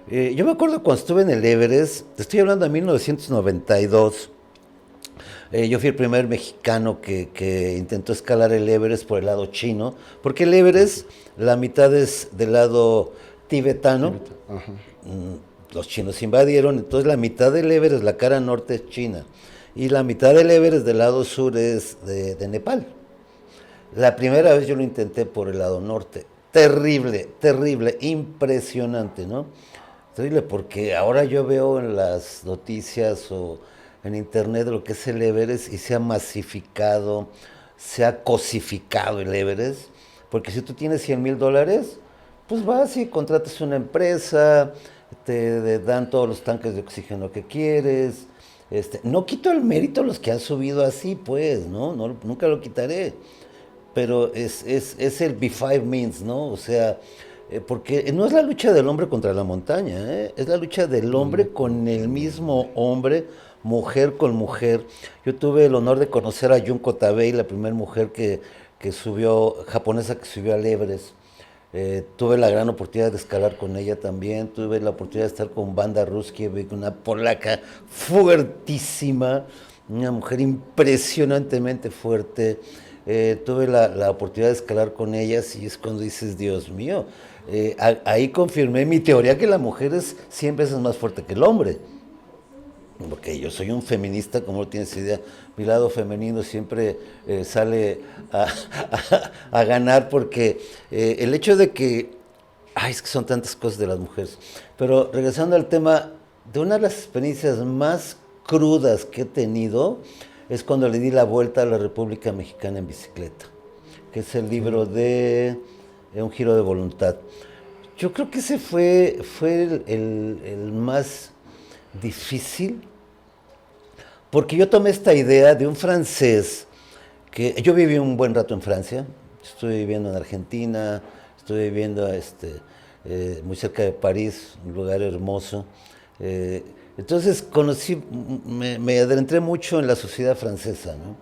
Yo me acuerdo cuando estuve en el Everest, te estoy hablando de 1992. Yo fui el primer mexicano que intentó escalar el Everest por el lado chino, porque el Everest, la mitad es del lado tibetano. Ajá. Los chinos invadieron, entonces la mitad del Everest, la cara norte es China, y la mitad del Everest del lado sur es de Nepal. La primera vez yo lo intenté por el lado norte. Terrible, terrible, impresionante, ¿no? Terrible porque ahora yo veo en las noticias o en internet lo que es el Everest y se ha masificado, se ha cosificado el Everest. Porque si tú tienes $100,000, pues vas y contratas una empresa, te dan todos los tanques de oxígeno que quieres. No quito el mérito a los que han subido así, pues, ¿no? Nunca lo quitaré. Pero es el B5 means, ¿no? O sea, porque no es la lucha del hombre contra la montaña, ¿eh? Es la lucha del hombre con el mismo hombre, mujer con mujer. Yo tuve el honor de conocer a Junko Tabei, la primera mujer que subió, japonesa que subió al Everest. Tuve la gran oportunidad de escalar con ella también, tuve la oportunidad de estar con Wanda Ruskiewicz, una polaca fuertísima, una mujer impresionantemente fuerte. Tuve la oportunidad de escalar con ellas y es cuando dices, Dios mío, ahí confirmé mi teoría que la mujer es 100 veces más fuerte que el hombre. Porque yo soy un feminista, como no tienes idea, mi lado femenino siempre sale a ganar porque el hecho de que, ay, es que son tantas cosas de las mujeres, pero regresando al tema, de una de las experiencias más crudas que he tenido es cuando le di la vuelta a la República Mexicana en bicicleta, que es el libro de Un Giro de Voluntad. Yo creo que ese fue el más difícil, porque yo tomé esta idea de un francés, que yo viví un buen rato en Francia, estuve viviendo en Argentina, estuve viviendo muy cerca de París, un lugar hermoso. Entonces me adentré mucho en la sociedad francesa, ¿no?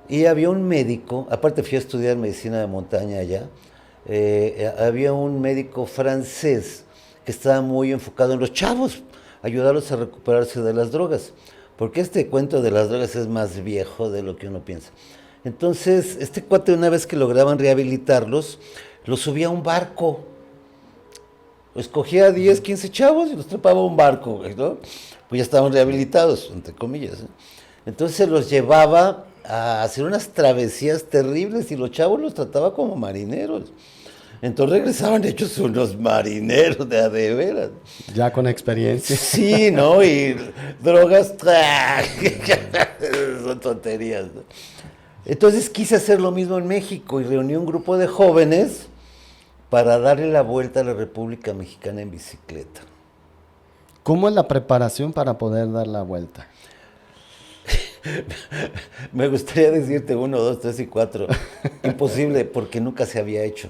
Y había un médico, aparte fui a estudiar medicina de montaña allá, había un médico francés que estaba muy enfocado en los chavos, ayudarlos a recuperarse de las drogas, porque este cuento de las drogas es más viejo de lo que uno piensa. Entonces, este cuate, una vez que lograban rehabilitarlos, los subía a un barco. Escogía 10, 15 chavos y los trepaba a un barco, ¿no? Pues ya estaban rehabilitados, entre comillas, ¿eh? Entonces los llevaba a hacer unas travesías terribles y los chavos los trataba como marineros. Entonces regresaban hechos unos marineros de veras. Ya con experiencia. Sí, ¿no? Y drogas, son tonterías, ¿no? Entonces quise hacer lo mismo en México y reuní un grupo de jóvenes para darle la vuelta a la República Mexicana en bicicleta. ¿Cómo es la preparación para poder dar la vuelta? Me gustaría decirte 1, 2, 3 y 4. Imposible, porque nunca se había hecho.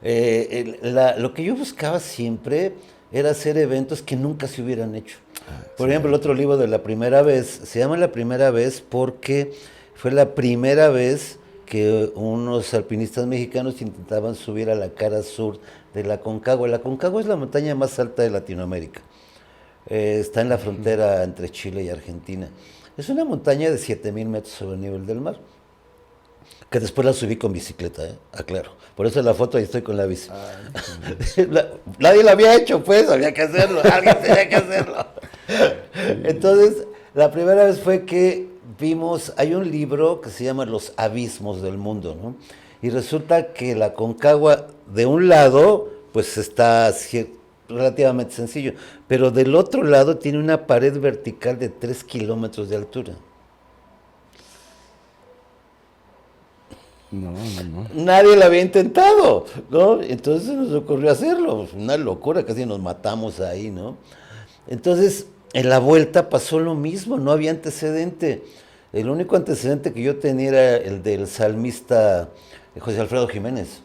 Lo que yo buscaba siempre era hacer eventos que nunca se hubieran hecho. Por ejemplo, el otro libro de La Primera Vez, se llama La Primera Vez porque fue la primera vez que unos alpinistas mexicanos intentaban subir a la cara sur de la Aconcagua. La Aconcagua es la montaña más alta de Latinoamérica. Está en la frontera entre Chile y Argentina. Es una montaña de 7,000 metros sobre el nivel del mar. que después la subí con bicicleta, aclaro. Por eso en la foto ahí estoy con la bici. Nadie lo había hecho, pues, había que hacerlo, alguien tenía que hacerlo. Entonces, la primera vez fue que vimos, hay un libro que se llama Los Abismos del Mundo, ¿no? Y resulta que la Concagua, de un lado, pues está relativamente sencillo, pero del otro lado tiene una pared vertical de 3 kilómetros de altura. No. Nadie lo había intentado, ¿no? Entonces nos ocurrió hacerlo, una locura, casi nos matamos ahí, ¿no? Entonces, en la vuelta pasó lo mismo, no había antecedente. El único antecedente que yo tenía era el del salmista José Alfredo Jiménez.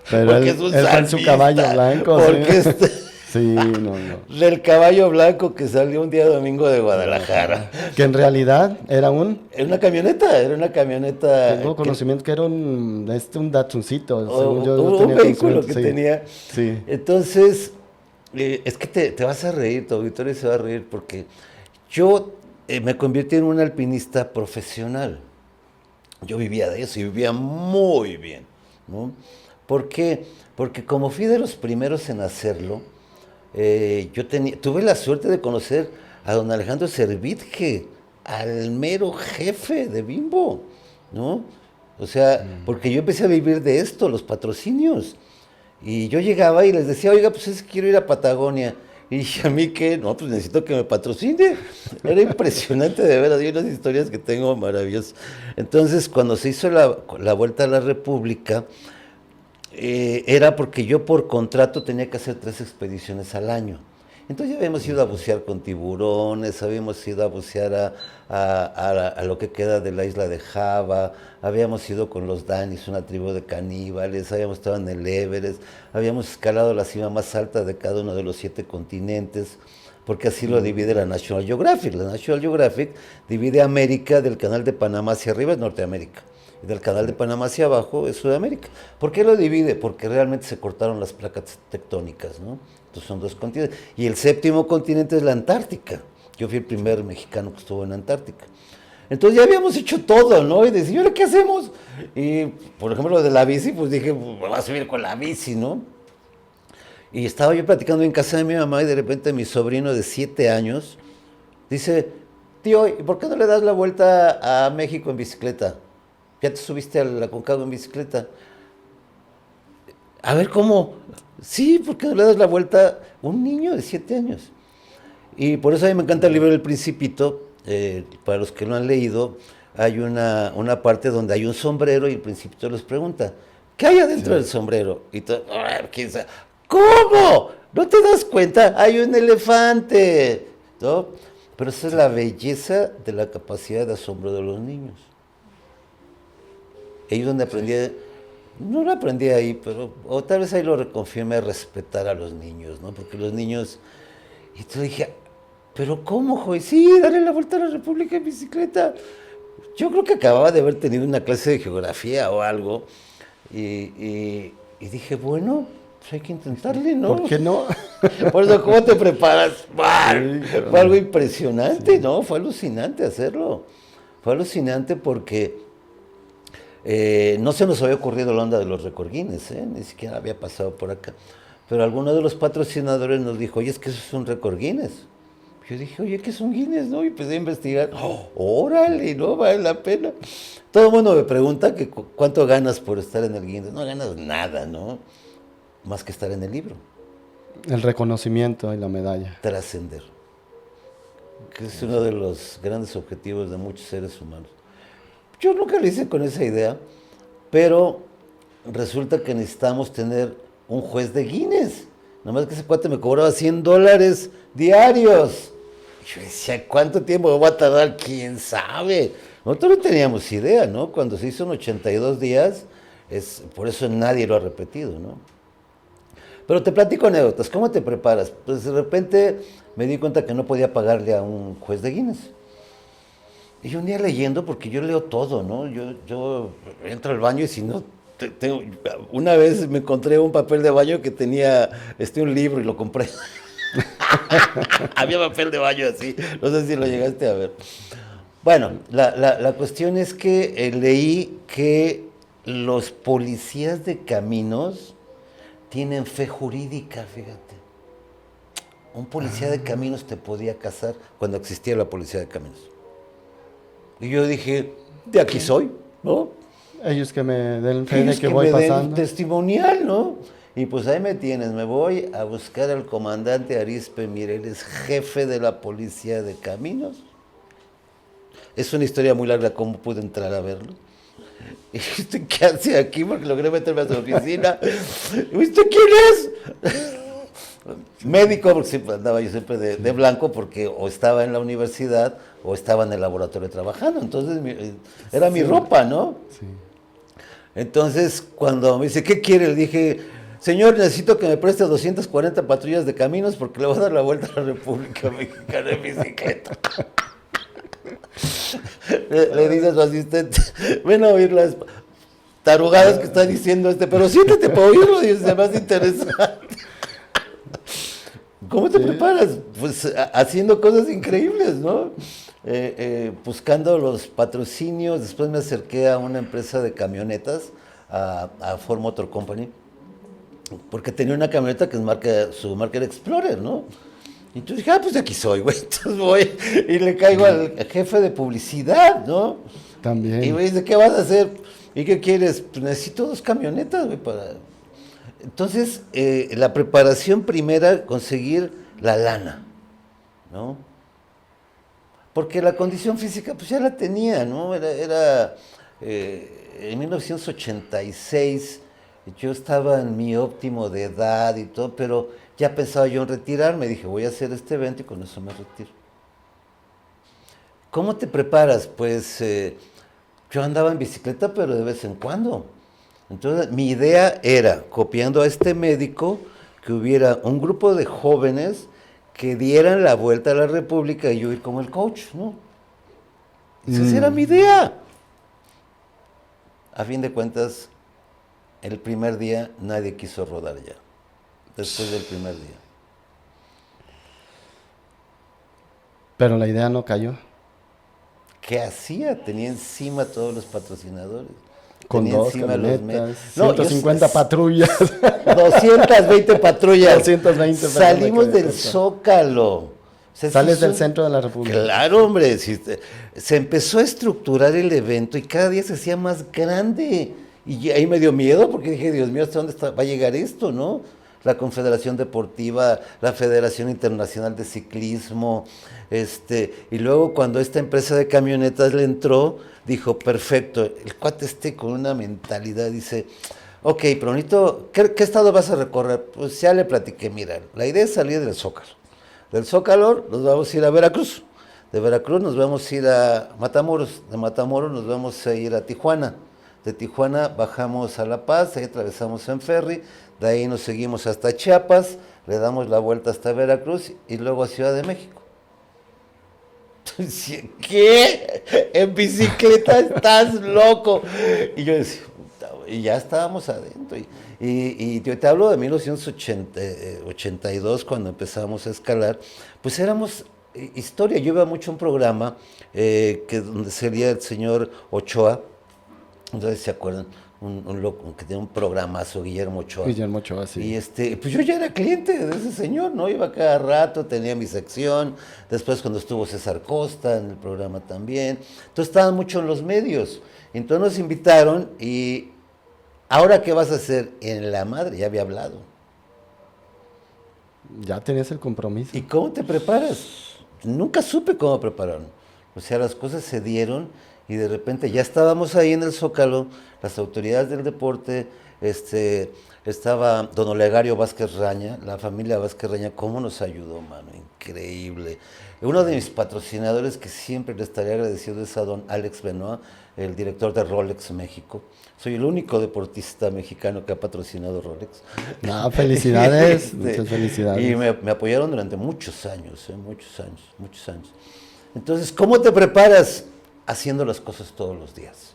Pero él fue en su caballo blanco. Porque sí, no. Del caballo blanco que salió un día domingo de Guadalajara. Que en realidad era una camioneta. Tengo conocimiento que era un Datsuncito. Un vehículo que tenía. Sí. Entonces, es que te vas a reír, tu auditorio se va a reír, porque yo me convertí en un alpinista profesional. Yo vivía de eso y vivía muy bien, ¿no? ¿Por qué? Porque como fui de los primeros en hacerlo, tuve la suerte de conocer a don Alejandro Servitje, al mero jefe de Bimbo, ¿no? O sea, porque yo empecé a vivir de esto, los patrocinios. Y yo llegaba y les decía, oiga, pues es que quiero ir a Patagonia. Y dije, ¿a mí qué? No, pues necesito que me patrocine. Era impresionante, de veras, hay unas historias que tengo maravillosas. Entonces, cuando se hizo la Vuelta a la República, era porque yo por contrato tenía que hacer 3 expediciones al año. Entonces ya habíamos ido a bucear con tiburones, habíamos ido a bucear a lo que queda de la isla de Java, habíamos ido con los Danis, una tribu de caníbales, habíamos estado en el Everest, habíamos escalado la cima más alta de cada uno de los 7 continentes, porque así lo divide la National Geographic. La National Geographic divide América del Canal de Panamá hacia arriba, es Norteamérica. Y del Canal de Panamá hacia abajo es Sudamérica. ¿Por qué lo divide? Porque realmente se cortaron las placas tectónicas, ¿no? Entonces son 2 continentes. Y el 7º continente es la Antártica. Yo fui el primer mexicano que estuvo en Antártica. Entonces ya habíamos hecho todo, ¿no? Y decía, ¿ahora qué hacemos? Y, por ejemplo, lo de la bici, pues dije, pues, me voy a subir con la bici, ¿no? Y estaba yo platicando en casa de mi mamá y de repente mi sobrino de 7 años dice, tío, ¿y por qué no le das la vuelta a México en bicicleta? ¿Ya te subiste a la Concagua en bicicleta? A ver, ¿cómo? Sí, ¿por qué no le das la vuelta a un niño de 7 años? Y por eso a mí me encanta el libro El Principito. Para los que lo han leído, hay una parte donde hay un sombrero y el Principito les pregunta, ¿qué hay adentro del sombrero? Y todo, ¿quién sabe? ¿Cómo? ¿No te das cuenta? Hay un elefante, ¿no? Pero esa es la belleza de la capacidad de asombro de los niños. Ahí donde aprendí, no lo aprendí ahí, pero o tal vez ahí lo reconfirmé, respetar a los niños, ¿no? Porque los niños, y entonces dije, ¿pero cómo, joven? Sí, darle la vuelta a la República en bicicleta. Yo creo que acababa de haber tenido una clase de geografía o algo, y dije, bueno, pues hay que intentarle, ¿no? ¿Por qué no? Por eso, ¿cómo te preparas? Fue algo impresionante, ¿no? Fue alucinante hacerlo. Fue alucinante porque no se nos había ocurrido la onda de los récord Guinness, ni siquiera había pasado por acá. Pero alguno de los patrocinadores nos dijo, oye, es que eso es un récord Guinness. Yo dije, oye, ¿qué es un Guinness? ¿No? Y empecé a investigar. ¡Órale! ¿No? Vale la pena. Todo el mundo me pregunta que cuánto ganas por estar en el Guinness. No ganas nada, ¿no? Más que estar en el libro. El reconocimiento y la medalla. Trascender. Que es uno de los grandes objetivos de muchos seres humanos. Yo nunca lo hice con esa idea, pero resulta que necesitamos tener un juez de Guinness. Nomás que ese cuate me cobraba $100 diarios. Y yo decía, ¿cuánto tiempo me va a tardar? ¿Quién sabe? Nosotros no teníamos idea, ¿no? Cuando se hizo en 82 días, por eso nadie lo ha repetido, ¿no? Pero te platico anécdotas. ¿Cómo te preparas? Pues de repente me di cuenta que no podía pagarle a un juez de Guinness. Y yo un día leyendo, porque yo leo todo, ¿no? Yo entro al baño y si no, una vez me encontré un papel de baño que tenía un libro y lo compré. Había papel de baño así, no sé si lo llegaste a ver. Bueno, la cuestión es que leí que los policías de caminos tienen fe jurídica, fíjate. Un policía de caminos te podía casar cuando existía la policía de caminos. Y yo dije, de aquí soy, ¿no? Ellos que me den fe de Ellos que que voy me den pasando. testimonial, ¿no? Y pues ahí me tienes, me voy a buscar al comandante Arispe Mireles, jefe de la policía de caminos. Es una historia muy larga cómo pude entrar a verlo. Y usted, ¿qué hace aquí? Porque logré meterme a su oficina. ¿Y usted quién es? Médico, porque siempre andaba yo siempre de blanco, porque o estaba en la universidad o estaba en el laboratorio trabajando. Entonces era mi ropa, ¿no? Sí. Entonces, cuando me dice, ¿qué quiere? Le dije, señor, necesito que me preste 240 patrullas de caminos porque le voy a dar la vuelta a la República Mexicana en bicicleta. Le dice a su asistente, ven a oír las tarugadas que está diciendo pero siéntate para oírlo, y es más interesante. ¿Cómo te preparas? Pues haciendo cosas increíbles, ¿no? Buscando los patrocinios. Después me acerqué a una empresa de camionetas, a Ford Motor Company, porque tenía una camioneta que su marca era Explorer, ¿no? Y entonces dije, pues de aquí soy, güey. Entonces voy y le caigo al jefe de publicidad, ¿no? También. Y me dice, ¿qué vas a hacer? ¿Y qué quieres? Pues necesito 2 camionetas, güey, para... Entonces, la preparación primera, conseguir la lana, ¿no? Porque la condición física, pues ya la tenía, ¿no? En 1986, yo estaba en mi óptimo de edad y todo, pero ya pensaba yo en retirarme. Dije, voy a hacer este evento y con eso me retiro. ¿Cómo te preparas? Pues yo andaba en bicicleta, pero de vez en cuando. Entonces, mi idea era, copiando a este médico, que hubiera un grupo de jóvenes que dieran la vuelta a la República y yo ir como el coach, ¿no? Esa era mi idea. A fin de cuentas, el primer día nadie quiso rodar ya. Después del primer día. Pero la idea no cayó. ¿Qué hacía? Tenía encima a todos los patrocinadores. Con Tenía 2 encima a los camionetas, No, 150 patrullas. 220 patrullas. 220, perdón, Salimos me quedé del corto. Zócalo. O sea, Sales del centro de la República. Claro, hombre. Se empezó a estructurar el evento y cada día se hacía más grande. Y ahí me dio miedo porque dije, Dios mío, ¿hasta dónde va a llegar esto, no? La Confederación Deportiva, la Federación Internacional de Ciclismo, y luego cuando esta empresa de camionetas le entró, dijo, perfecto, el cuate con una mentalidad, dice, ok, pero bonito, ¿qué estado vas a recorrer? Pues ya le platiqué, mira, la idea es salir del Zócalo. Del Zócalo nos vamos a ir a Veracruz, de Veracruz nos vamos a ir a Matamoros, de Matamoros nos vamos a ir a Tijuana, de Tijuana bajamos a La Paz, ahí atravesamos en ferry, de ahí nos seguimos hasta Chiapas, le damos la vuelta hasta Veracruz y luego a Ciudad de México. ¿Qué? En bicicleta estás loco. Y yo decía, y ya estábamos adentro. Y yo te hablo de 1982, cuando empezamos a escalar, pues éramos historia. Yo iba mucho a un programa donde sería el señor Ochoa, no sé si se acuerdan, un loco que tenía un programazo, Guillermo Ochoa. Guillermo Ochoa, sí. Y pues yo ya era cliente de ese señor, ¿no? Iba cada rato, tenía mi sección. Después cuando estuvo César Costa en el programa también. Entonces estaban mucho en los medios. Entonces nos invitaron y ¿ahora qué vas a hacer? En la madre, ya había hablado. Ya tenías el compromiso. ¿Y cómo te preparas? Nunca supe cómo prepararon. O sea, las cosas se dieron y de repente ya estábamos ahí en el Zócalo, las autoridades del deporte, estaba don Olegario Vázquez Raña, la familia Vázquez Raña, cómo nos ayudó, mano, increíble. Uno de mis patrocinadores que siempre le estaré agradecido es a don Alex Benoit, el director de Rolex México. Soy el único deportista mexicano que ha patrocinado Rolex. Ah, felicidades, muchas felicidades. Y me apoyaron durante muchos años, muchos años. Entonces, ¿cómo te preparas? Haciendo las cosas todos los días.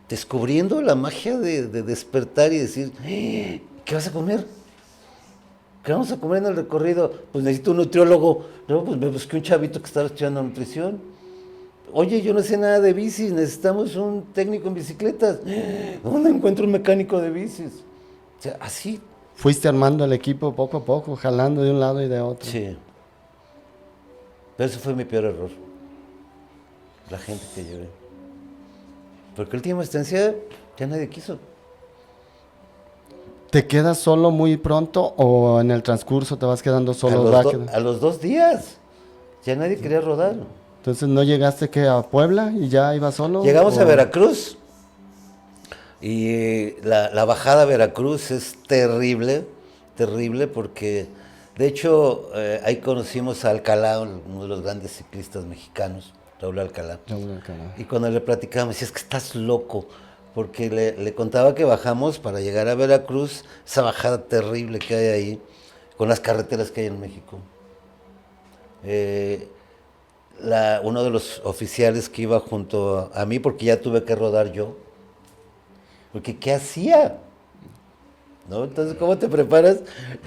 Descubriendo la magia de despertar y decir, ¿qué vas a comer? ¿Qué vamos a comer en el recorrido? Pues necesito un nutriólogo. No, pues me busqué un chavito que estaba estudiando nutrición. Oye, yo no sé nada de bicis, necesitamos un técnico en bicicletas. ¿Dónde encuentro un mecánico de bicis? O sea, así. Fuiste armando el equipo poco a poco, jalando de un lado y de otro. Sí. Pero ese fue mi peor error. La gente que llevé. Porque última instancia ya nadie quiso. ¿Te quedas solo muy pronto o en el transcurso te vas quedando solo? A los 2 días. Ya nadie quería rodar. Entonces, ¿no llegaste que a Puebla y ya ibas solo? Llegamos a Veracruz. Y la bajada a Veracruz es terrible, terrible porque, de hecho, ahí conocimos a Alcalá, uno de los grandes ciclistas mexicanos, Raúl Alcalá. Y cuando le platicábamos, decía, es que estás loco, porque le contaba que bajamos para llegar a Veracruz, esa bajada terrible que hay ahí, con las carreteras que hay en México. Uno de los oficiales que iba junto a mí, porque ya tuve que rodar yo, porque ¿qué hacía? ¿No? Entonces, ¿cómo te preparas?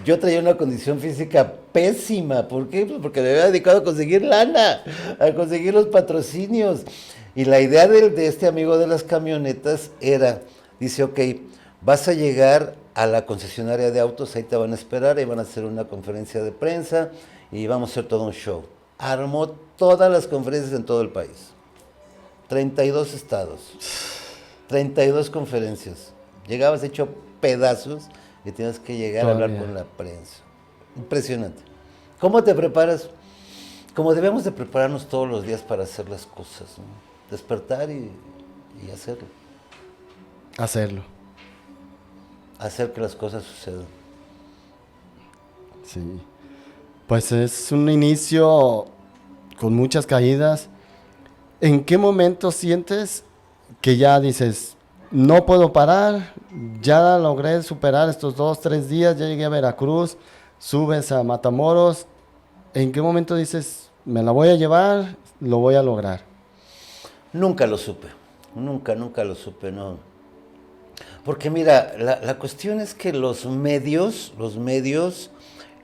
Yo traía una condición física pésima. ¿Por qué? Pues porque me había dedicado a conseguir lana, a conseguir los patrocinios. Y la idea de este amigo de las camionetas era, dice, ok, vas a llegar a la concesionaria de autos, ahí te van a esperar, ahí van a hacer una conferencia de prensa y vamos a hacer todo un show. Armó todas las conferencias en todo el país. 32 estados. 32 conferencias. Llegabas hecho pedazos y tienes que llegar a hablar con la prensa. Impresionante. ¿Cómo te preparas? Como debemos de prepararnos todos los días para hacer las cosas, ¿no? Despertar y hacerlo. Hacerlo. Hacer que las cosas sucedan. Sí. Pues es un inicio con muchas caídas. ¿En qué momento sientes que ya dices, no puedo parar, ya logré superar estos 2, 3 días, ya llegué a Veracruz, subes a Matamoros? ¿En qué momento dices, me la voy a llevar, lo voy a lograr? Nunca lo supe, nunca lo supe, no. Porque mira, la cuestión es que los medios,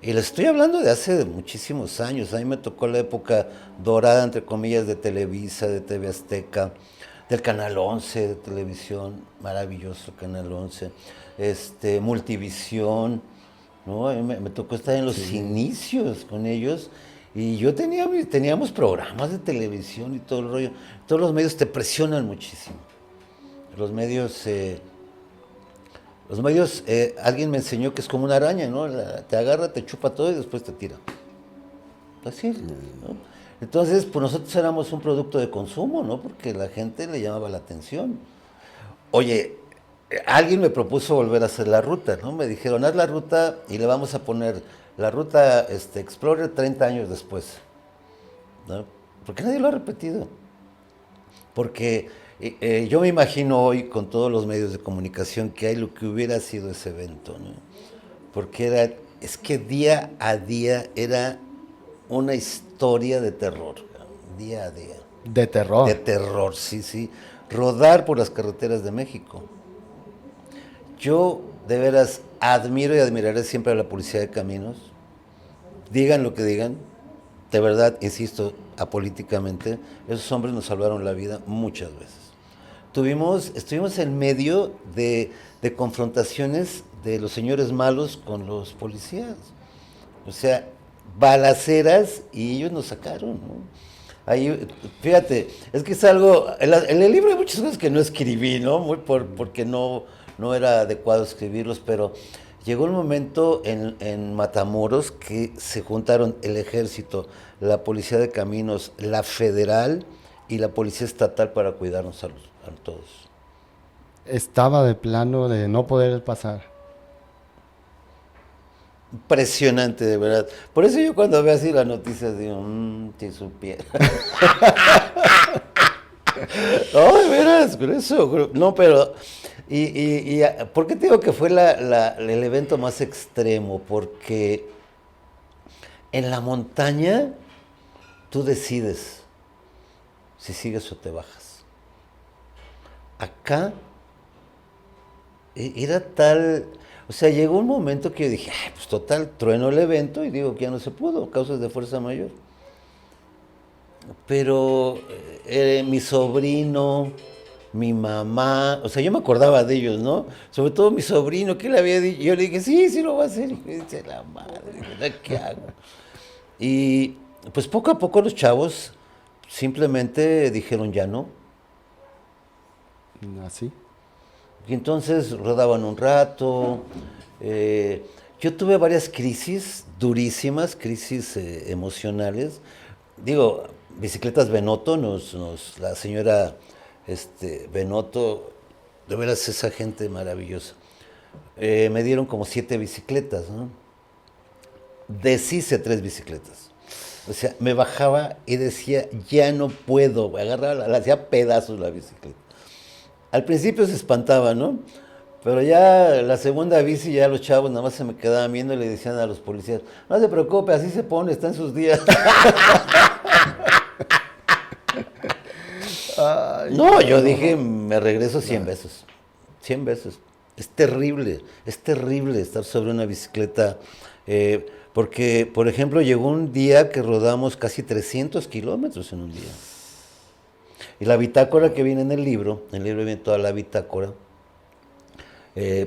y les estoy hablando de hace muchísimos años, a mí me tocó la época dorada, entre comillas, de Televisa, de TV Azteca, del Canal 11 de televisión, maravilloso Canal 11, Multivisión, ¿no? A mí me tocó estar en los inicios con ellos y teníamos programas de televisión y todo el rollo. Todos los medios te presionan muchísimo. Los medios, alguien me enseñó que es como una araña, ¿no? Te agarra, te chupa todo y después te tira. Así, ¿no? Entonces, pues nosotros éramos un producto de consumo, ¿no? Porque la gente le llamaba la atención. Oye, alguien me propuso volver a hacer la ruta, ¿no? Me dijeron, haz la ruta y le vamos a poner la ruta Explorer 30 años después, ¿no? Porque nadie lo ha repetido. Porque yo me imagino hoy con todos los medios de comunicación que hay lo que hubiera sido ese evento, ¿no? Porque es que día a día era una historia de terror, día a día. De terror. De terror, sí, sí. Rodar por las carreteras de México. Yo, de veras, admiro y admiraré siempre a la Policía de Caminos. Digan lo que digan, de verdad, insisto, apolíticamente, esos hombres nos salvaron la vida muchas veces. Estuvimos en medio de confrontaciones de los señores malos con los policías. O sea, balaceras y ellos nos sacaron, ¿no? Ahí, fíjate, es que es algo, en el libro hay muchas cosas que no escribí, ¿no? Porque no era adecuado escribirlos, pero llegó un momento en Matamoros que se juntaron el ejército, la policía de caminos, la federal y la policía estatal para cuidarnos a todos. Estaba de plano de no poder pasar. Impresionante, de verdad. Por eso yo cuando veo así las noticias digo, si supiera. No, de veras, con eso. No, pero... ¿por qué te digo que fue el evento más extremo? Porque en la montaña tú decides si sigues o te bajas. Acá era tal... O sea, llegó un momento que yo dije, ay, pues total, trueno el evento y digo que ya no se pudo, causas de fuerza mayor. Pero mi sobrino, mi mamá, o sea, yo me acordaba de ellos, ¿no? Sobre todo mi sobrino, ¿qué le había dicho? Yo le dije, sí, sí lo va a hacer. Y me dice, la madre, ¿qué hago? Y pues poco a poco los chavos simplemente dijeron ya no. Así. Y entonces rodaban un rato. Yo tuve varias crisis durísimas, crisis emocionales. Digo, bicicletas Benotto, la señora Benotto, de veras esa gente maravillosa. Me dieron como 7 bicicletas, ¿no? Deshice 3 bicicletas. O sea, me bajaba y decía, ya no puedo. Agarraba, la hacía pedazos la bicicleta. Al principio se espantaba, ¿no? Pero ya la segunda bici, ya los chavos nada más se me quedaban viendo y le decían a los policías, no se preocupe, así se pone, está en sus días. Ay, No, yo dije, me regreso 100 veces. 100 veces. Es terrible estar sobre una bicicleta. Porque, por ejemplo, llegó un día que rodamos casi 300 kilómetros en un día. Y la bitácora que viene en el libro viene toda la bitácora,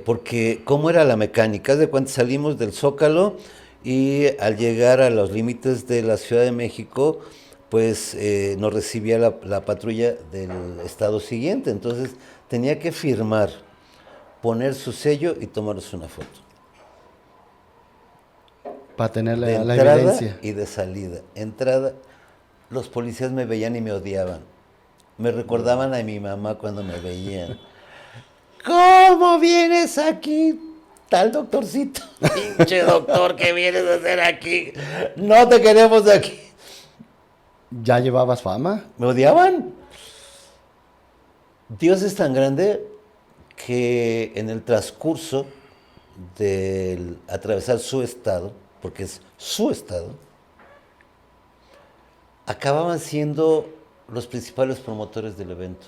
porque cómo era la mecánica, haz de cuenta salimos del Zócalo y al llegar a los límites de la Ciudad de México, pues nos recibía la patrulla del estado siguiente, entonces tenía que firmar, poner su sello y tomarnos una foto. Para tener De la entrada evidencia. y de salida. Entrada, los policías me veían y me odiaban. Me recordaban a mi mamá cuando me veían. ¿Cómo vienes aquí, tal doctorcito? Pinche doctor, ¿qué vienes a hacer aquí? No te queremos aquí. ¿Ya llevabas fama? ¿Me odiaban? Dios es tan grande que en el transcurso de atravesar su estado, porque es su estado, acababan siendo los principales promotores del evento.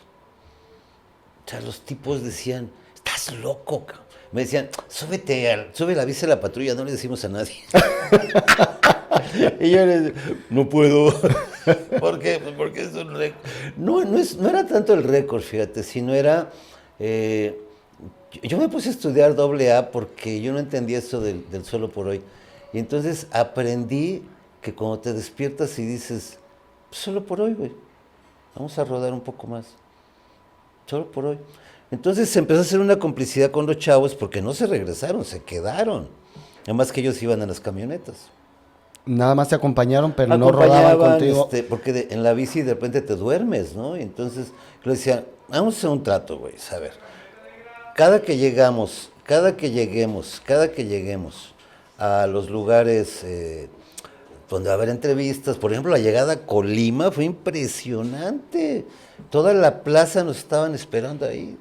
O sea, los tipos decían, estás loco, cabrón. Me decían, sube la bici a la patrulla, no le decimos a nadie. Y yo les decía, no puedo. ¿Por qué? Pues porque es un récord. No era tanto el récord, fíjate, sino era... yo me puse a estudiar AA porque yo no entendía eso del solo por hoy. Y entonces aprendí que cuando te despiertas y dices, solo por hoy, güey, vamos a rodar un poco más. Solo por hoy. Entonces se empezó a hacer una complicidad con los chavos porque no se regresaron, se quedaron. Además que ellos iban en las camionetas. Nada más te acompañaron, pero no rodaban contigo. Porque en la bici de repente te duermes, ¿no? Y entonces le decía, vamos a hacer un trato, güey, a ver. Cada que lleguemos a los lugares donde va a haber entrevistas, por ejemplo, la llegada a Colima fue impresionante. Toda la plaza nos estaban esperando ahí.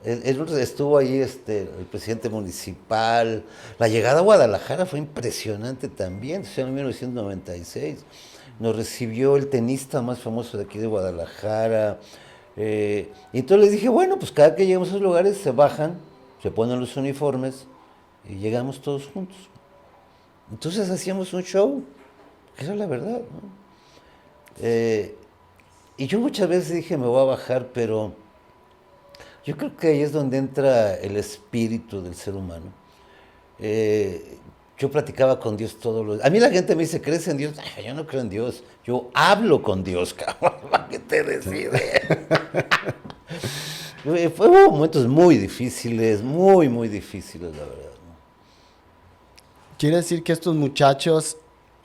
Estuvo ahí el presidente municipal. La llegada a Guadalajara fue impresionante también, en 1996. Nos recibió el tenista más famoso de aquí de Guadalajara. Y entonces les dije, bueno, pues cada que lleguemos a esos lugares se bajan, se ponen los uniformes y llegamos todos juntos. Entonces hacíamos un show, que era la verdad, ¿no? Y yo muchas veces dije, me voy a bajar, pero yo creo que ahí es donde entra el espíritu del ser humano. Yo platicaba con Dios todos los días. A mí la gente me dice, ¿crees en Dios? Ay, yo no creo en Dios. Yo hablo con Dios, cabrón, ¿para qué te decide? Hubo momentos muy difíciles, muy difíciles, la verdad. ¿Quiere decir que estos muchachos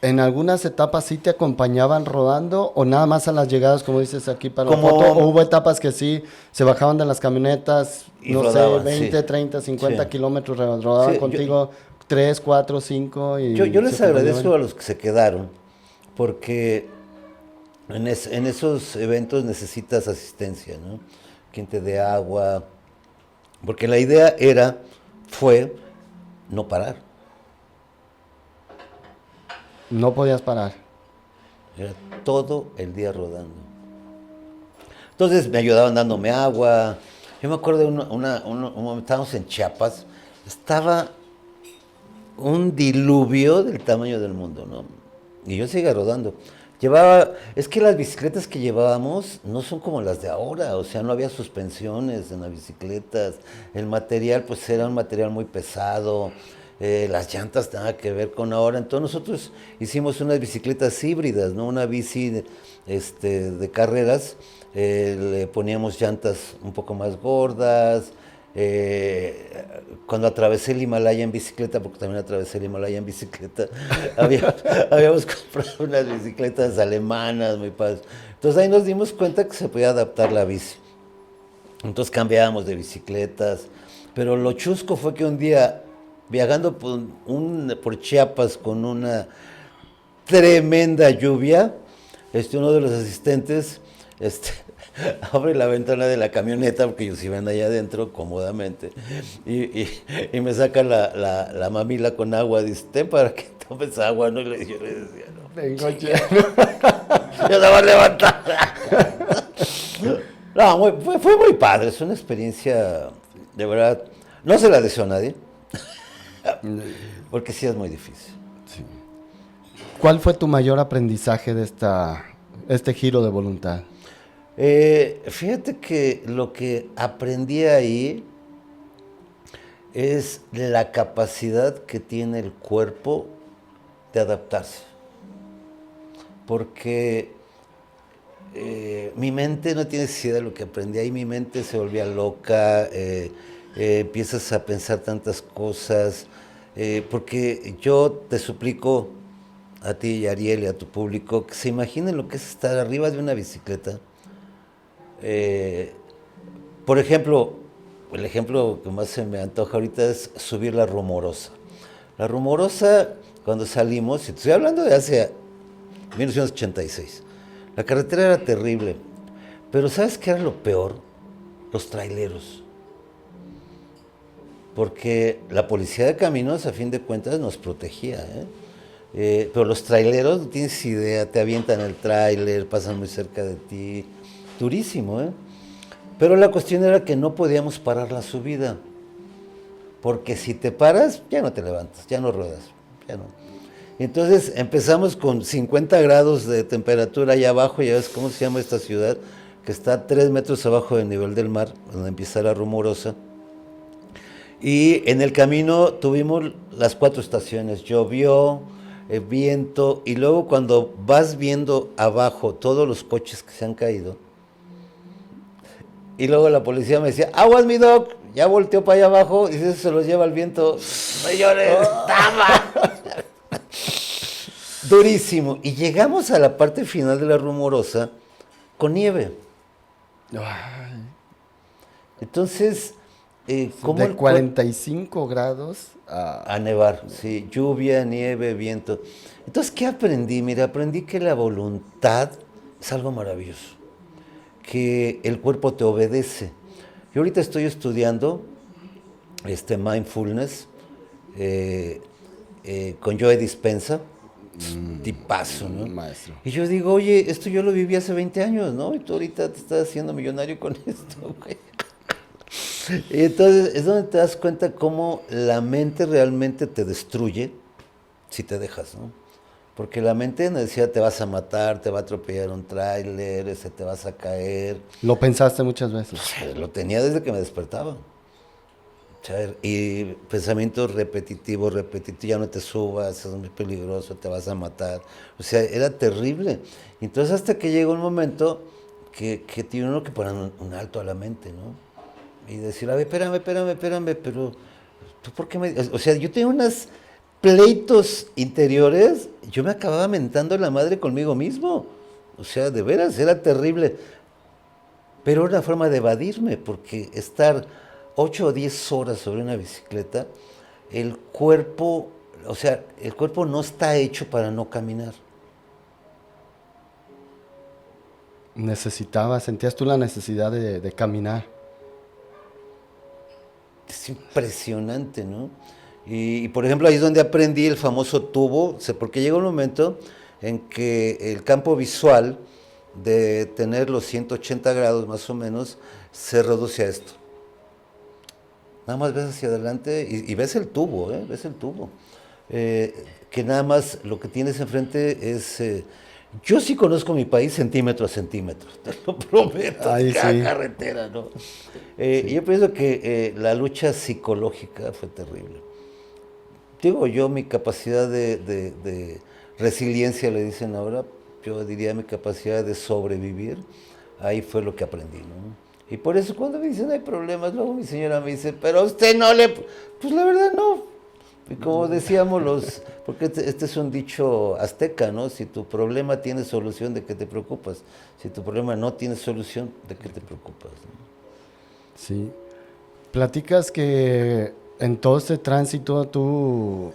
en algunas etapas sí te acompañaban rodando o nada más a las llegadas, como dices aquí para la foto? ¿O hubo etapas que sí se bajaban de las camionetas, y no rodaban, sé, 20, sí. 30, 50 Sí. kilómetros, rodaban Sí, contigo 3, 4, 5? Y yo les se agradezco acompañaban? a los que se quedaron, porque en esos eventos necesitas asistencia, ¿no? Quien te dé agua, porque la idea fue no parar. No podías parar. Era todo el día rodando. Entonces me ayudaban dándome agua. Yo me acuerdo de un momento, estábamos en Chiapas, estaba un diluvio del tamaño del mundo, ¿no? Y yo seguía rodando. Es que las bicicletas que llevábamos no son como las de ahora, o sea, no había suspensiones en las bicicletas, el material pues era un material muy pesado, las llantas nada que ver con ahora, entonces nosotros hicimos unas bicicletas híbridas, ¿no? Una bici de carreras, le poníamos llantas un poco más gordas. Cuando atravesé el Himalaya en bicicleta, porque también atravesé el Himalaya en bicicleta, habíamos comprado unas bicicletas alemanas, muy padres. Entonces ahí nos dimos cuenta que se podía adaptar la bici. Entonces cambiábamos de bicicletas, pero lo chusco fue que un día, viajando por Chiapas con una tremenda lluvia, uno de los asistentes, este, abre la ventana de la camioneta, porque ellos iban allá adentro cómodamente, y me saca la mamila con agua, dice, ten para que tomes agua, ¿no? Yo le decía, no. Vengo lleno. Yo la voy a levantar. No, fue muy padre, es una experiencia, de verdad, no se la deseo a nadie, porque sí es muy difícil. Sí. ¿Cuál fue tu mayor aprendizaje de este giro de voluntad? Fíjate que lo que aprendí ahí es la capacidad que tiene el cuerpo de adaptarse. Porque mi mente, no tienes idea de lo que aprendí ahí, mi mente se volvía loca, empiezas a pensar tantas cosas, porque yo te suplico a ti y a Ariel y a tu público que se imaginen lo que es estar arriba de una bicicleta. Por ejemplo, el ejemplo que más se me antoja ahorita es subir la Rumorosa. La Rumorosa, cuando salimos, y te estoy hablando de hace 1986, la carretera era terrible, pero ¿sabes qué era lo peor? Los traileros. Porque la policía de caminos, a fin de cuentas, nos protegía, pero los traileros, no tienes idea, te avientan el tráiler, pasan muy cerca de ti, durísimo, ¿eh? Pero la cuestión era que no podíamos parar la subida, porque si te paras, ya no te levantas, ya no ruedas, ya no. Entonces empezamos con 50 grados de temperatura allá abajo, ya ves cómo se llama esta ciudad, que está a 3 metros abajo del nivel del mar, donde empieza la Rumorosa. Y en el camino tuvimos las 4 estaciones, llovió, viento, y luego cuando vas viendo abajo todos los coches que se han caído, y luego la policía me decía, aguas mi doc, ya volteó para allá abajo, y se los lleva el viento. Señores, estaba durísimo. Y llegamos a la parte final de la Rumorosa con nieve. Ay, Entonces, ¿cómo de 45 grados a nevar? Sí, lluvia, nieve, viento. Entonces, ¿qué aprendí? Mira, aprendí que la voluntad es algo maravilloso, que el cuerpo te obedece. Yo ahorita estoy estudiando mindfulness con Joe Dispenza, tipazo, ¿no? maestro. Y yo digo, oye, esto yo lo viví hace 20 años, ¿no? Y tú ahorita te estás haciendo millonario con esto, güey. Y entonces es donde te das cuenta cómo la mente realmente te destruye si te dejas, ¿no? Porque la mente nos decía, te vas a matar, te va a atropellar un tráiler, te vas a caer. ¿Lo pensaste muchas veces? Lo tenía desde que me despertaba. O sea, y pensamientos repetitivos, ya no te subas, es muy peligroso, te vas a matar. O sea, era terrible. Entonces hasta que llegó un momento que tiene uno que poner un alto a la mente, ¿no? Y decir, a ver, espérame, pero ¿tú por qué me...? O sea, yo tenía unos pleitos interiores, yo me acababa mentando la madre conmigo mismo. O sea, de veras, era terrible. Pero era una forma de evadirme, porque estar 8 o 10 horas sobre una bicicleta, el cuerpo no está hecho para no caminar. Sentías tú la necesidad de caminar. Es impresionante, ¿no? Y, por ejemplo, ahí es donde aprendí el famoso tubo, porque llega un momento en que el campo visual de tener los 180 grados más o menos se reduce a esto. Nada más ves hacia adelante y ves el tubo, ves el tubo. que nada más lo que tienes enfrente es... yo sí conozco mi país centímetro a centímetro, te lo prometo, Ahí cada sí. carretera, ¿no? Yo pienso que la lucha psicológica fue terrible. Digo, yo mi capacidad de resiliencia, le dicen ahora, yo diría mi capacidad de sobrevivir, ahí fue lo que aprendí, ¿no? Y por eso cuando me dicen hay problemas, luego mi señora me dice, pero a usted no le... Pues la verdad no. Y como decíamos porque este es un dicho azteca, ¿no? Si tu problema tiene solución, ¿de qué te preocupas? Si tu problema no tiene solución, ¿de qué te preocupas? ¿No? Sí. Platicas que en todo este tránsito tú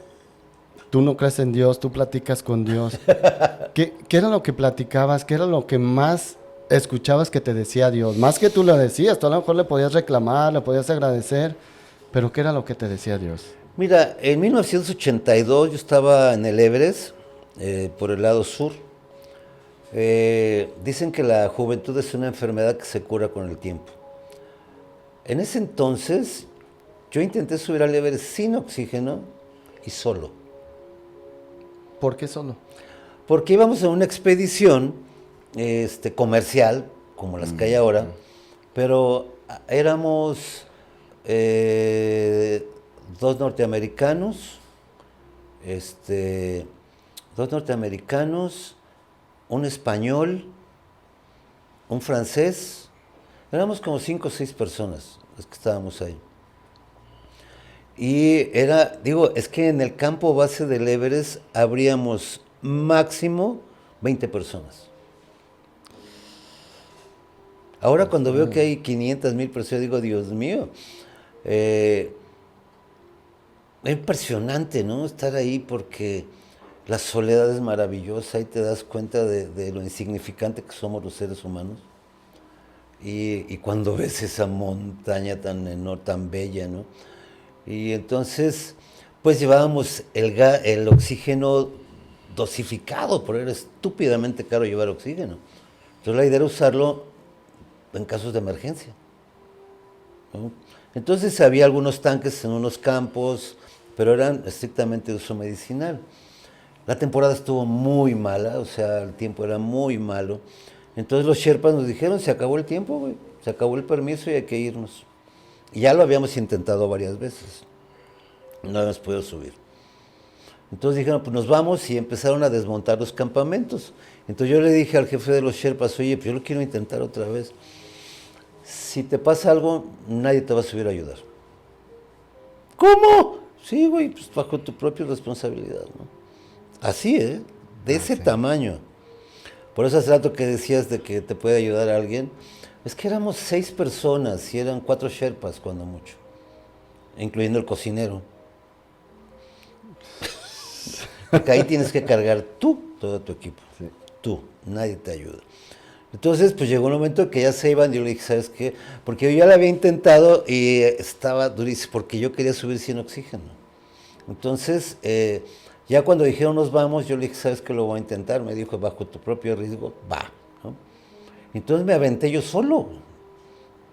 no crees en Dios, tú platicas con Dios. ¿Qué era lo que platicabas? ¿Qué era lo que más escuchabas que te decía Dios? Más que tú le decías, tú a lo mejor le podías reclamar, le podías agradecer, pero ¿qué era lo que te decía Dios? Mira, en 1982 yo estaba en el Everest, por el lado sur. Dicen que la juventud es una enfermedad que se cura con el tiempo. En ese entonces yo intenté subir al Everest sin oxígeno y solo. ¿Por qué solo? Porque íbamos en una expedición comercial, como las que hay ahora, pero éramos dos norteamericanos, dos norteamericanos, un español, un francés, éramos como 5 o 6 personas las que estábamos ahí. Y es que en el campo base del Everest habríamos máximo 20 personas. Ahora cuando veo que hay 500,000 personas, digo, Dios mío, es impresionante, ¿no? Estar ahí porque la soledad es maravillosa y te das cuenta de lo insignificante que somos los seres humanos. Y cuando ves esa montaña tan enorme, tan bella, ¿no? Y entonces, pues llevábamos el oxígeno dosificado, porque era estúpidamente caro llevar oxígeno. Entonces la idea era usarlo en casos de emergencia, ¿no? Entonces había algunos tanques en unos campos, pero eran estrictamente de uso medicinal. La temporada estuvo muy mala, o sea, el tiempo era muy malo. Entonces los Sherpas nos dijeron, se acabó el tiempo, güey, se acabó el permiso y hay que irnos. Y ya lo habíamos intentado varias veces, no habíamos podido subir. Entonces dijeron, pues nos vamos y empezaron a desmontar los campamentos. Entonces yo le dije al jefe de los Sherpas, oye, pues yo lo quiero intentar otra vez. Si te pasa algo, nadie te va a subir a ayudar. ¿Cómo? Sí, güey, pues bajo tu propia responsabilidad, ¿no? Así, de ese tamaño. Por eso hace rato que decías de que te puede ayudar a alguien, es que éramos 6 personas y eran 4 Sherpas cuando mucho, incluyendo el cocinero. Porque ahí tienes que cargar tú todo tu equipo. Sí. Tú, nadie te ayuda. Entonces, pues llegó un momento que ya se iban y yo le dije, ¿sabes qué? Porque yo ya lo había intentado y estaba durísimo, porque yo quería subir sin oxígeno. Entonces, ya cuando dijeron nos vamos, yo le dije, ¿sabes qué? Lo voy a intentar. Me dijo, bajo tu propio riesgo, va, ¿no? Entonces me aventé yo solo.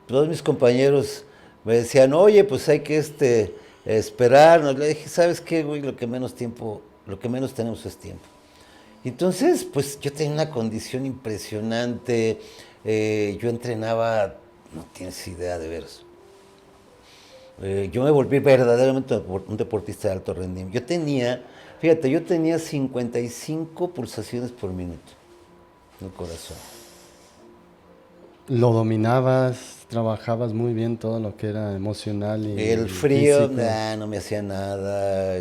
Todos mis compañeros me decían, oye, pues hay que esperarnos. Le dije, ¿sabes qué, güey? Lo que menos tenemos es tiempo. Entonces, pues yo tenía una condición impresionante. Yo entrenaba, no tienes idea de ver eso. Yo me volví verdaderamente un deportista de alto rendimiento. Yo tenía 55 pulsaciones por minuto en el corazón. Lo dominabas, trabajabas muy bien todo lo que era emocional y el frío, físico. no me hacía nada.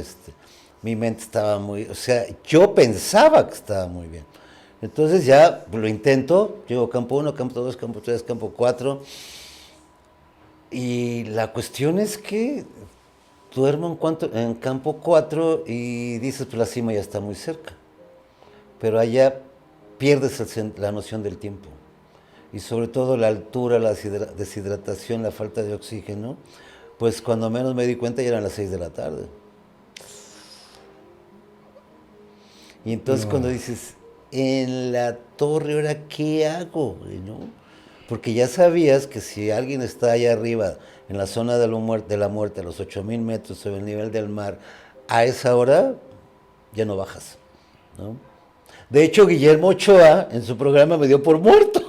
Mi mente estaba o sea, yo pensaba que estaba muy bien. Entonces ya lo intento, llego a campo 1, campo 2, campo 3, campo 4. Y la cuestión es que duermo en campo 4 y dices, pues la cima ya está muy cerca. Pero allá pierdes la noción del tiempo. Y sobre todo la altura, la deshidratación, la falta de oxígeno. Pues cuando menos me di cuenta ya eran las 6 de la tarde. Y entonces cuando dices, en la torre, ¿ahora qué hago? ¿No? Porque ya sabías que si alguien está allá arriba, en la zona de la muerte, a los 8,000 metros sobre el nivel del mar, a esa hora, ya no bajas, ¿no? De hecho, Guillermo Ochoa en su programa me dio por muerto.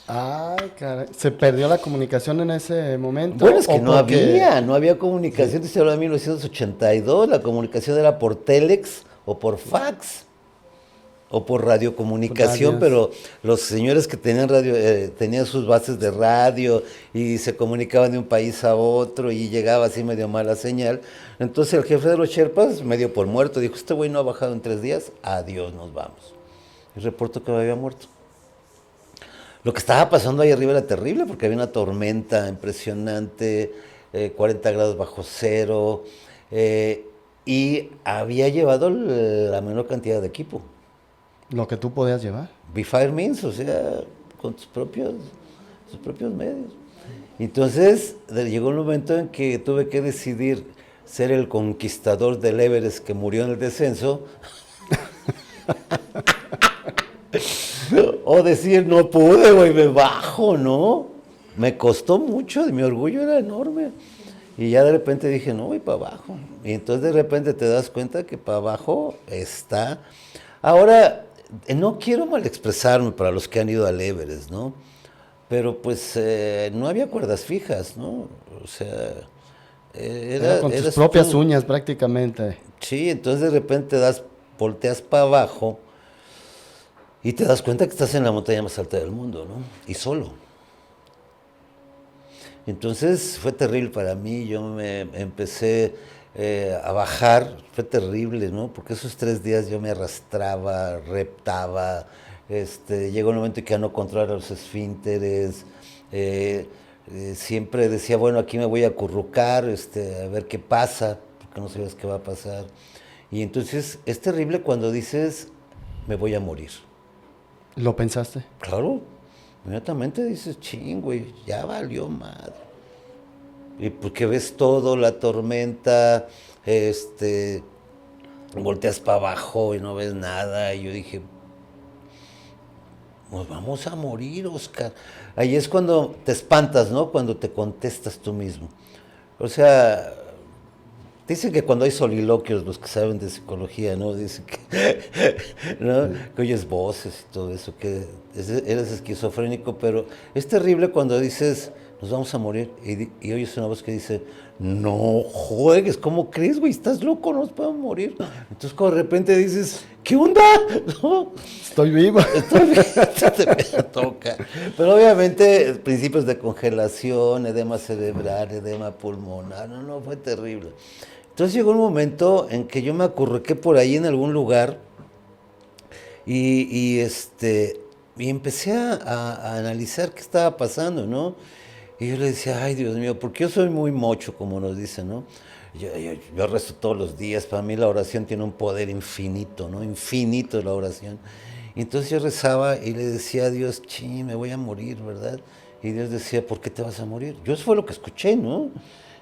Ay, caray. ¿Se perdió la comunicación en ese momento? Bueno, es que ¿O porque no había comunicación, se hablaba de 1982, la comunicación era por telex o por fax o por radiocomunicación, radios? pero los señores que tenían radio, tenían sus bases de radio y se comunicaban de un país a otro y llegaba así medio mala señal. Entonces el jefe de los Sherpas me dio por muerto, dijo, este güey no ha bajado en 3 días, adiós, nos vamos. Y reportó que me había muerto. Lo que estaba pasando ahí arriba era terrible porque había una tormenta impresionante, 40 grados bajo cero, y había llevado la menor cantidad de equipo. Lo que tú podías llevar. Be Fire Means, o sea, con tus propios medios. Entonces llegó un momento en que tuve que decidir ser el conquistador del Everest que murió en el descenso. O decir, no pude, güey, me bajo, ¿no? Me costó mucho, mi orgullo era enorme. Y ya de repente dije, no, voy para abajo. Y entonces de repente te das cuenta que para abajo está. Ahora, no quiero mal expresarme para los que han ido al Everest, ¿no? Pero pues no había cuerdas fijas, ¿no? O sea, Era con tus propias uñas prácticamente. Sí, entonces de repente volteas para abajo y te das cuenta que estás en la montaña más alta del mundo, ¿no? Y solo. Entonces fue terrible para mí, yo me empecé a bajar, fue terrible, ¿no? Porque esos 3 días yo me arrastraba, reptaba, llegó un momento en que ya no controlaba los esfínteres, siempre decía, bueno, aquí me voy a acurrucar, a ver qué pasa, porque no sabes qué va a pasar. Y entonces es terrible cuando dices, me voy a morir. ¿Lo pensaste? Claro, inmediatamente dices, ching, güey, ya valió madre. Y porque ves todo, la tormenta, volteas para abajo y no ves nada. Y yo dije, nos vamos a morir, Oscar. Ahí es cuando te espantas, ¿no? Cuando te contestas tú mismo. O sea, dicen que cuando hay soliloquios, los que saben de psicología, ¿no? Dicen que, ¿no? Que oyes voces y todo eso, que eres esquizofrénico, pero es terrible cuando dices, nos vamos a morir, y oyes una voz que dice, no juegues, ¿cómo crees, güey? Estás loco, nos podemos morir. Entonces cuando de repente dices, ¿qué onda? ¿No? Estoy vivo. Te toca. Pero obviamente principios de congelación, edema cerebral, edema pulmonar, no, fue terrible. Entonces llegó un momento en que yo me acurruqué por ahí en algún lugar y empecé a analizar qué estaba pasando, ¿no? Y yo le decía, ay, Dios mío, porque yo soy muy mocho, como nos dicen, ¿no? Yo rezo todos los días, para mí la oración tiene un poder infinito, ¿no? Infinito la oración. Y entonces yo rezaba y le decía a Dios, me voy a morir, ¿verdad? Y Dios decía, ¿por qué te vas a morir? Yo eso fue lo que escuché, ¿no?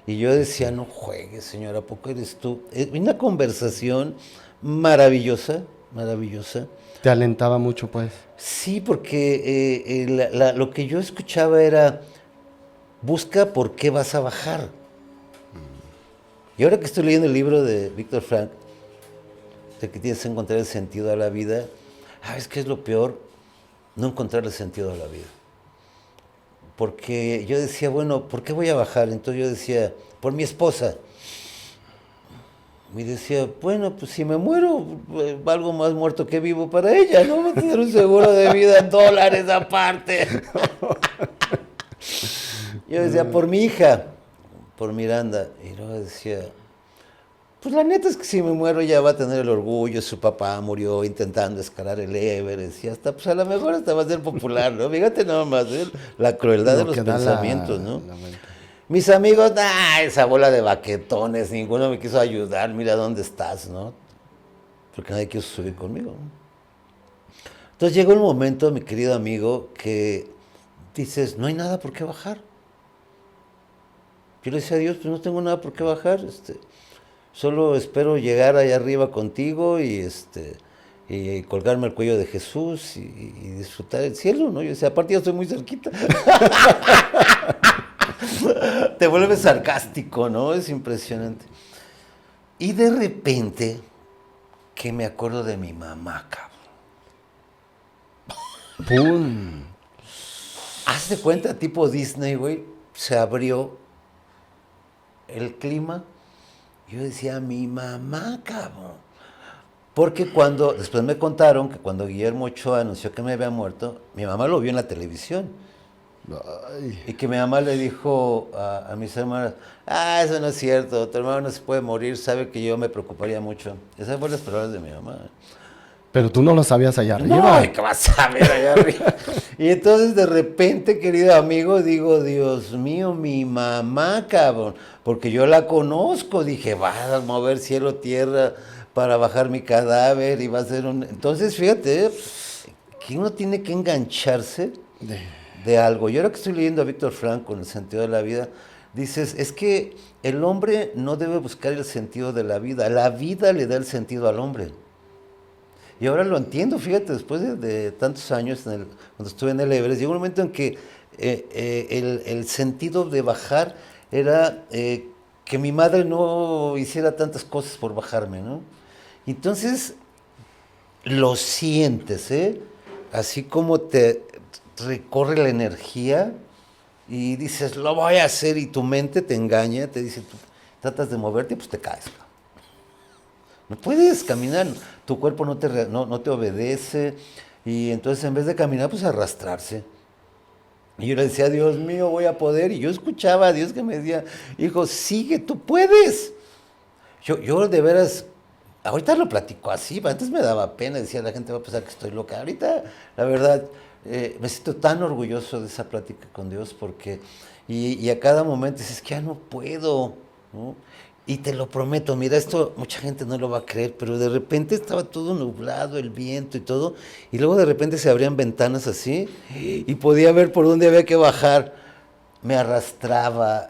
Y yo decía, no juegues, Señor, ¿a poco eres tú? Una conversación maravillosa, maravillosa. Te alentaba mucho, pues. Sí, porque lo que yo escuchaba era, busca por qué vas a bajar. Y ahora que estoy leyendo el libro de Víctor Frank, de que tienes que encontrar el sentido a la vida, ¿sabes qué es lo peor? No encontrar el sentido a la vida. Porque yo decía, bueno, ¿por qué voy a bajar? Entonces yo decía, por mi esposa. Y decía, bueno, pues si me muero, valgo más muerto que vivo para ella, ¿no? Voy a tener un seguro de vida en dólares aparte. Yo decía, por mi hija, por Miranda. Y luego decía, pues la neta es que si me muero ya va a tener el orgullo, su papá murió intentando escalar el Everest y hasta, pues a lo mejor hasta va a ser popular, ¿no? Fíjate nada más, la crueldad de los pensamientos, ¿no? Mis amigos, esa bola de baquetones, ninguno me quiso ayudar, mira dónde estás, ¿no? Porque nadie quiso subir conmigo, ¿no? Entonces llegó un momento, mi querido amigo, que dices, no hay nada por qué bajar. Yo le decía a Dios, pues no tengo nada por qué bajar, solo espero llegar allá arriba contigo y colgarme al cuello de Jesús y disfrutar el cielo, ¿no? Yo decía, aparte yo estoy muy cerquita. Te vuelves sarcástico, ¿no? Es impresionante. Y de repente que me acuerdo de mi mamá, cabrón. ¡Pum! Haz de cuenta, tipo Disney, güey, se abrió el clima. Yo decía, mi mamá, cabrón. Porque después me contaron que cuando Guillermo Ochoa anunció que me había muerto, mi mamá lo vio en la televisión. Ay. Y que mi mamá le dijo a mis hermanas, eso no es cierto, tu hermano no se puede morir, sabe que yo me preocuparía mucho. Esas fueron las palabras de mi mamá. Pero tú no lo sabías allá arriba. No, ¿qué vas a ver allá arriba? Y entonces de repente, querido amigo, digo, Dios mío, mi mamá, cabrón, porque yo la conozco, dije, va a mover cielo, tierra para bajar mi cadáver y va a ser un... Entonces, fíjate, que uno tiene que engancharse de algo. Yo ahora que estoy leyendo a Víctor Frankl en El sentido de la vida, dices, es que el hombre no debe buscar el sentido de la vida le da el sentido al hombre. Y ahora lo entiendo, fíjate, después de tantos años, cuando estuve en el Everest, llegó un momento en que el sentido de bajar era que mi madre no hiciera tantas cosas por bajarme, ¿no? Entonces, lo sientes, ¿eh? Así como te recorre la energía y dices, lo voy a hacer, y tu mente te engaña, te dice, tú tratas de moverte, pues te caes, ¿no? No puedes caminar, tu cuerpo no te obedece, y entonces en vez de caminar, pues arrastrarse. Y yo le decía, Dios mío, voy a poder, y yo escuchaba a Dios que me decía, hijo, sigue, tú puedes. Yo de veras, ahorita lo platico así, antes me daba pena, decía, la gente va a pensar que estoy loca. Ahorita, la verdad, me siento tan orgulloso de esa plática con Dios, porque, y a cada momento dices, que ya no puedo, ¿no? Y te lo prometo, mira, esto mucha gente no lo va a creer, pero de repente estaba todo nublado, el viento y todo, y luego de repente se abrían ventanas así, y podía ver por dónde había que bajar. Me arrastraba,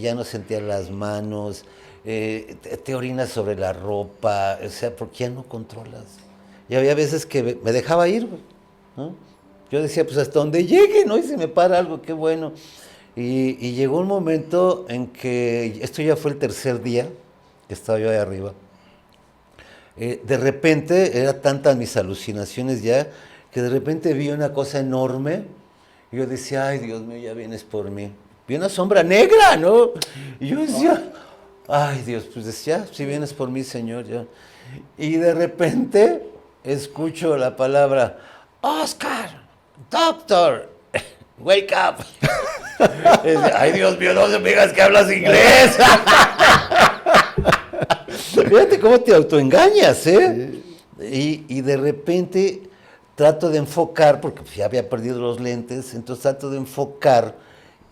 ya no sentía las manos, te orinas sobre la ropa, o sea, porque ya no controlas. Y había veces que me dejaba ir, ¿no? Yo decía, pues hasta donde llegue, ¿no? Y se me para algo, qué bueno. Y llegó un momento en que, esto ya fue el tercer día que estaba yo ahí arriba, de repente, era tantas mis alucinaciones ya, que de repente vi una cosa enorme, y yo decía, ay Dios mío, ya vienes por mí. Vi una sombra negra, ¿no? Y yo decía, ay Dios, pues decía, si vienes por mí, Señor, ya. Y de repente, escucho la palabra, Oscar, doctor, wake up. Ay, Dios mío, no me digas que hablas inglés. Fíjate cómo te autoengañas, ¿eh? Sí. Y de repente trato de enfocar, porque ya había perdido los lentes, entonces trato de enfocar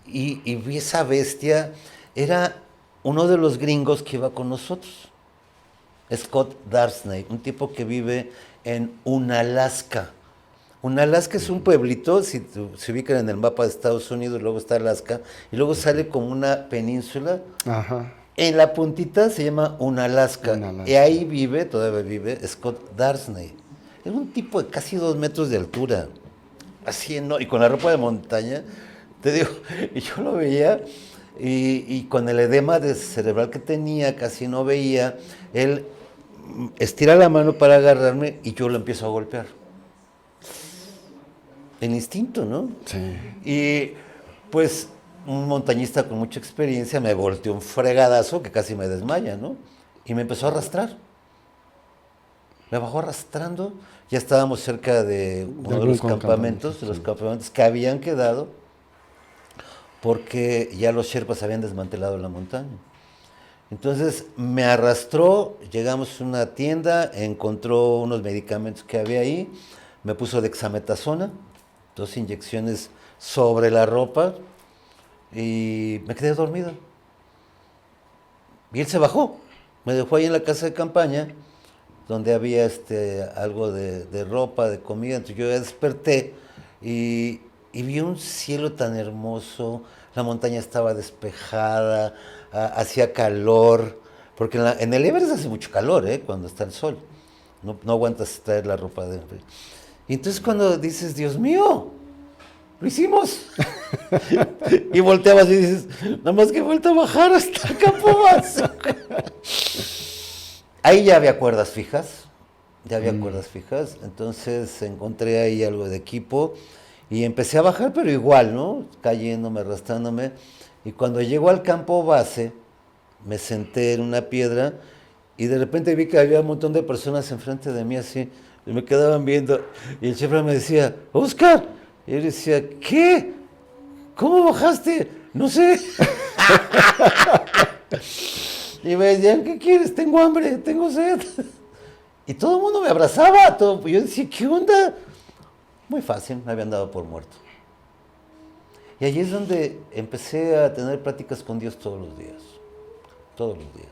y vi esa bestia. Era uno de los gringos que iba con nosotros, Scott Darsney, un tipo que vive en Unalaska. Unalaska es un pueblito, si se ubican en el mapa de Estados Unidos, luego está Alaska, y luego sale como una península. Ajá. En la puntita se llama Unalaska, y ahí todavía vive Scott Darsney. Es un tipo de casi 2 metros de altura, así, ¿no? Y con la ropa de montaña, te digo, y yo lo veía, y con el edema cerebral que tenía, casi no veía, él estira la mano para agarrarme, y yo lo empiezo a golpear. El instinto, ¿no? Sí. Y pues un montañista con mucha experiencia me volteó un fregadazo que casi me desmaya, ¿no? Y me empezó a arrastrar. Me bajó arrastrando. Ya estábamos cerca de uno de los campamentos, que habían quedado, porque ya los sherpas habían desmantelado la montaña. Entonces me arrastró, llegamos a una tienda, encontró unos medicamentos que había ahí, me puso dexametasona, 2 inyecciones sobre la ropa, y me quedé dormido. Y él se bajó, me dejó ahí en la casa de campaña, donde había algo de ropa, de comida. Entonces yo ya desperté y vi un cielo tan hermoso, la montaña estaba despejada, hacía calor, porque en el Everest hace mucho calor, cuando está el sol, no aguantas traer la ropa de frío. Y entonces cuando dices, Dios mío, lo hicimos. Y volteabas y dices, nada más que vuelta a bajar hasta Campobasso. Ahí ya había cuerdas fijas, ya había cuerdas fijas, entonces encontré ahí algo de equipo y empecé a bajar, pero igual, ¿no? Cayéndome, arrastrándome. Y cuando llego al campo base, me senté en una piedra y de repente vi que había un montón de personas enfrente de mí así, y me quedaban viendo. Y el chef me decía, Oscar. Y yo decía, ¿qué? ¿Cómo bajaste? No sé. Y me decían, ¿qué quieres? Tengo hambre, tengo sed. Y todo el mundo me abrazaba. Todo. Yo decía, ¿qué onda? Muy fácil, me habían dado por muerto. Y allí es donde empecé a tener pláticas con Dios todos los días. Todos los días.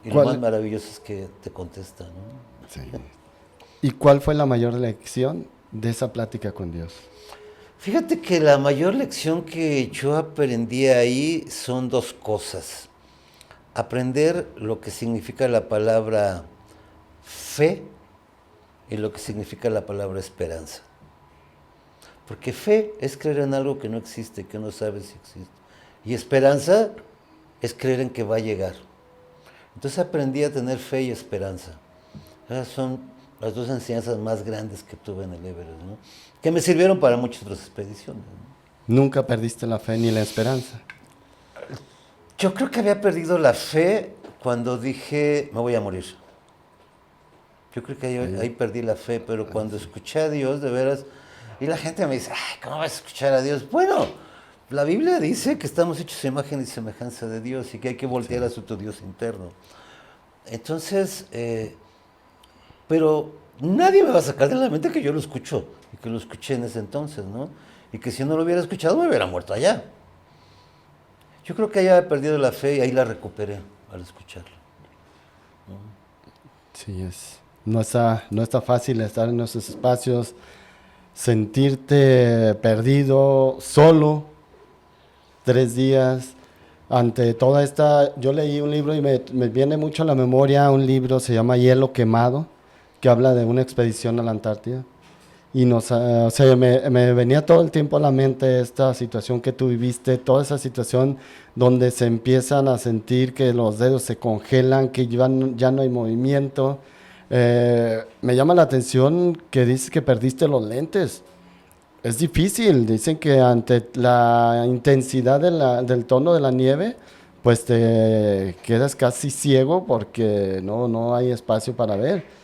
Y lo más maravilloso es que te contesta, ¿no? Sí. ¿Y cuál fue la mayor lección de esa plática con Dios? Fíjate que la mayor lección que yo aprendí ahí son dos cosas. Aprender lo que significa la palabra fe y lo que significa la palabra esperanza. Porque fe es creer en algo que no existe, que no sabes si existe. Y esperanza es creer en que va a llegar. Entonces aprendí a tener fe y esperanza. Esas son las dos enseñanzas más grandes que tuve en el Everest, ¿no? Que me sirvieron para muchas otras expediciones, ¿no? ¿Nunca perdiste la fe ni la esperanza? Yo creo que había perdido la fe cuando dije, me voy a morir. Yo creo que ahí perdí la fe, pero cuando escuché a Dios, de veras, y la gente me dice, ay, ¿cómo vas a escuchar a Dios? Bueno, la Biblia dice que estamos hechos a imagen y semejanza de Dios y que hay que voltear a su Dios interno. Entonces, pero nadie me va a sacar de la mente que yo lo escucho y que lo escuché en ese entonces, ¿no? Y que si no lo hubiera escuchado me hubiera muerto allá. Yo creo que haya perdido la fe y ahí la recuperé al escucharlo. Sí, no está fácil estar en esos espacios, sentirte perdido, solo, 3 días, ante toda esta... Yo leí un libro y me viene mucho a la memoria un libro, se llama Hielo Quemado, que habla de una expedición a la Antártida. Y o sea, me venía todo el tiempo a la mente esta situación que tú viviste, toda esa situación donde se empiezan a sentir que los dedos se congelan, que ya no hay movimiento. Me llama la atención que dices que perdiste los lentes. Es difícil, dicen que ante la intensidad del tono de la nieve, pues te quedas casi ciego porque no hay espacio para ver.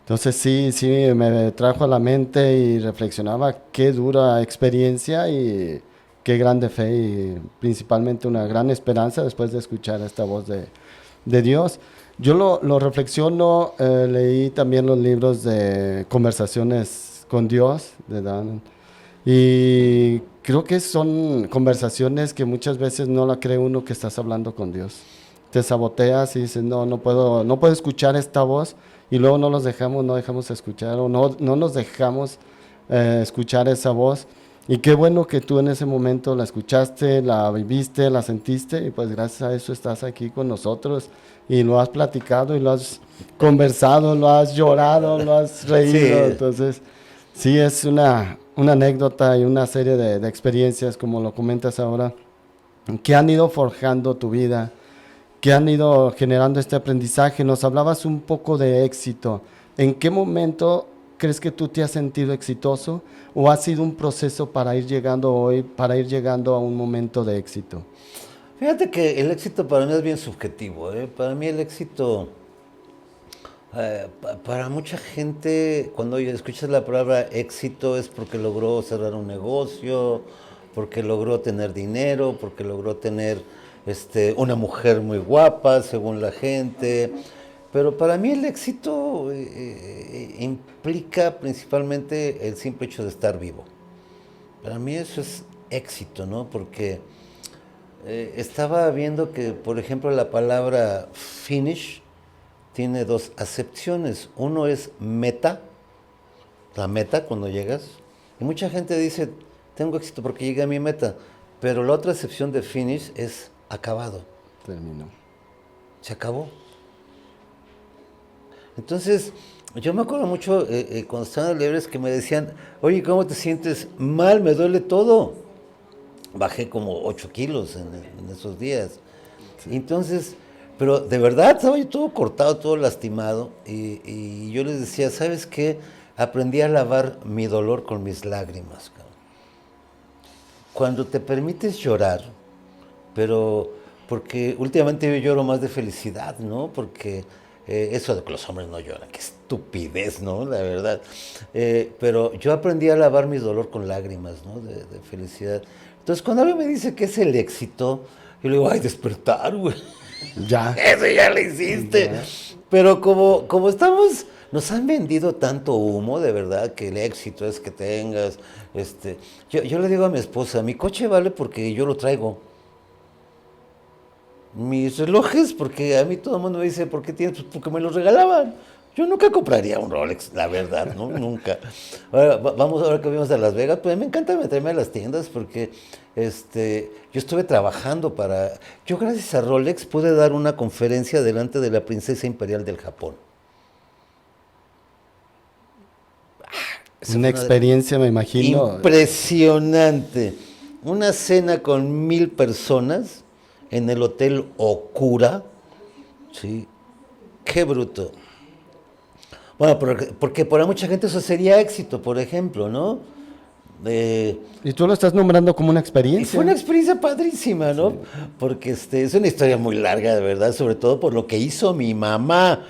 Entonces sí, me trajo a la mente y reflexionaba qué dura experiencia y qué grande fe y principalmente una gran esperanza después de escuchar esta voz de Dios. Yo lo reflexiono, leí también los libros de Conversaciones con Dios de Dan y creo que son conversaciones que muchas veces no la cree uno que estás hablando con Dios. Te saboteas y dices, no puedo escuchar esta voz. Y luego no dejamos escuchar o no nos dejamos escuchar esa voz. Y qué bueno que tú en ese momento la escuchaste, la viviste, la sentiste y pues gracias a eso estás aquí con nosotros y lo has platicado y lo has conversado, lo has llorado, lo has reído. Sí. Entonces, sí es una anécdota y una serie de experiencias, como lo comentas ahora, que han ido forjando tu vida, que han ido generando este aprendizaje. Nos hablabas un poco de éxito. ¿En qué momento crees que tú te has sentido exitoso o ha sido un proceso para ir llegando a un momento de éxito? Fíjate que el éxito para mí es bien subjetivo, ¿eh? Para mí el éxito, para mucha gente, cuando escuchas la palabra éxito es porque logró cerrar un negocio, porque logró tener dinero, porque logró tener una mujer muy guapa, según la gente. Pero para mí el éxito implica principalmente el simple hecho de estar vivo. Para mí eso es éxito, ¿no? Porque estaba viendo que, por ejemplo, la palabra finish tiene 2 acepciones. Uno es meta, la meta cuando llegas. Y mucha gente dice, tengo éxito porque llegué a mi meta. Pero la otra acepción de finish es acabado. Terminó. Se acabó. Entonces, yo me acuerdo mucho cuando estaban en el Everest que me decían, oye, ¿cómo te sientes? Mal, me duele todo. Bajé como 8 kilos en esos días. Sí. Entonces, Pero de verdad estaba yo todo cortado, todo lastimado. Y yo les decía, ¿sabes qué? Aprendí a lavar mi dolor con mis lágrimas, cabrón. Cuando te permites llorar, pero porque últimamente yo lloro más de felicidad, ¿no? Porque eso de que los hombres no lloran, qué estupidez, ¿no? La verdad. Pero yo aprendí a lavar mi dolor con lágrimas, ¿no? De felicidad. Entonces, cuando alguien me dice que es el éxito, yo le digo, ay, despertar, güey. Ya. Eso ya lo hiciste. Ya. Pero como estamos, nos han vendido tanto humo, de verdad, que el éxito es que tengas, yo le digo a mi esposa, mi coche vale porque yo lo traigo. Mis relojes, porque a mí todo el mundo me dice, ¿por qué tienes? Pues porque me los regalaban. Yo nunca compraría un Rolex, la verdad, ¿no? Nunca. Ahora que vimos a Las Vegas, pues me encanta meterme a las tiendas porque yo estuve trabajando yo gracias a Rolex pude dar una conferencia delante de la princesa imperial del Japón. Esa Una fue experiencia, me imagino. impresionante. Una cena con 1000 personas en el Hotel Okura. Sí, qué bruto. Bueno, porque para mucha gente eso sería éxito, por ejemplo, ¿no? Y tú lo estás nombrando como una Y experiencia. fue una experiencia padrísima, ¿no? Sí. Porque es una historia muy larga, de verdad, sobre todo por lo que hizo mi mamá.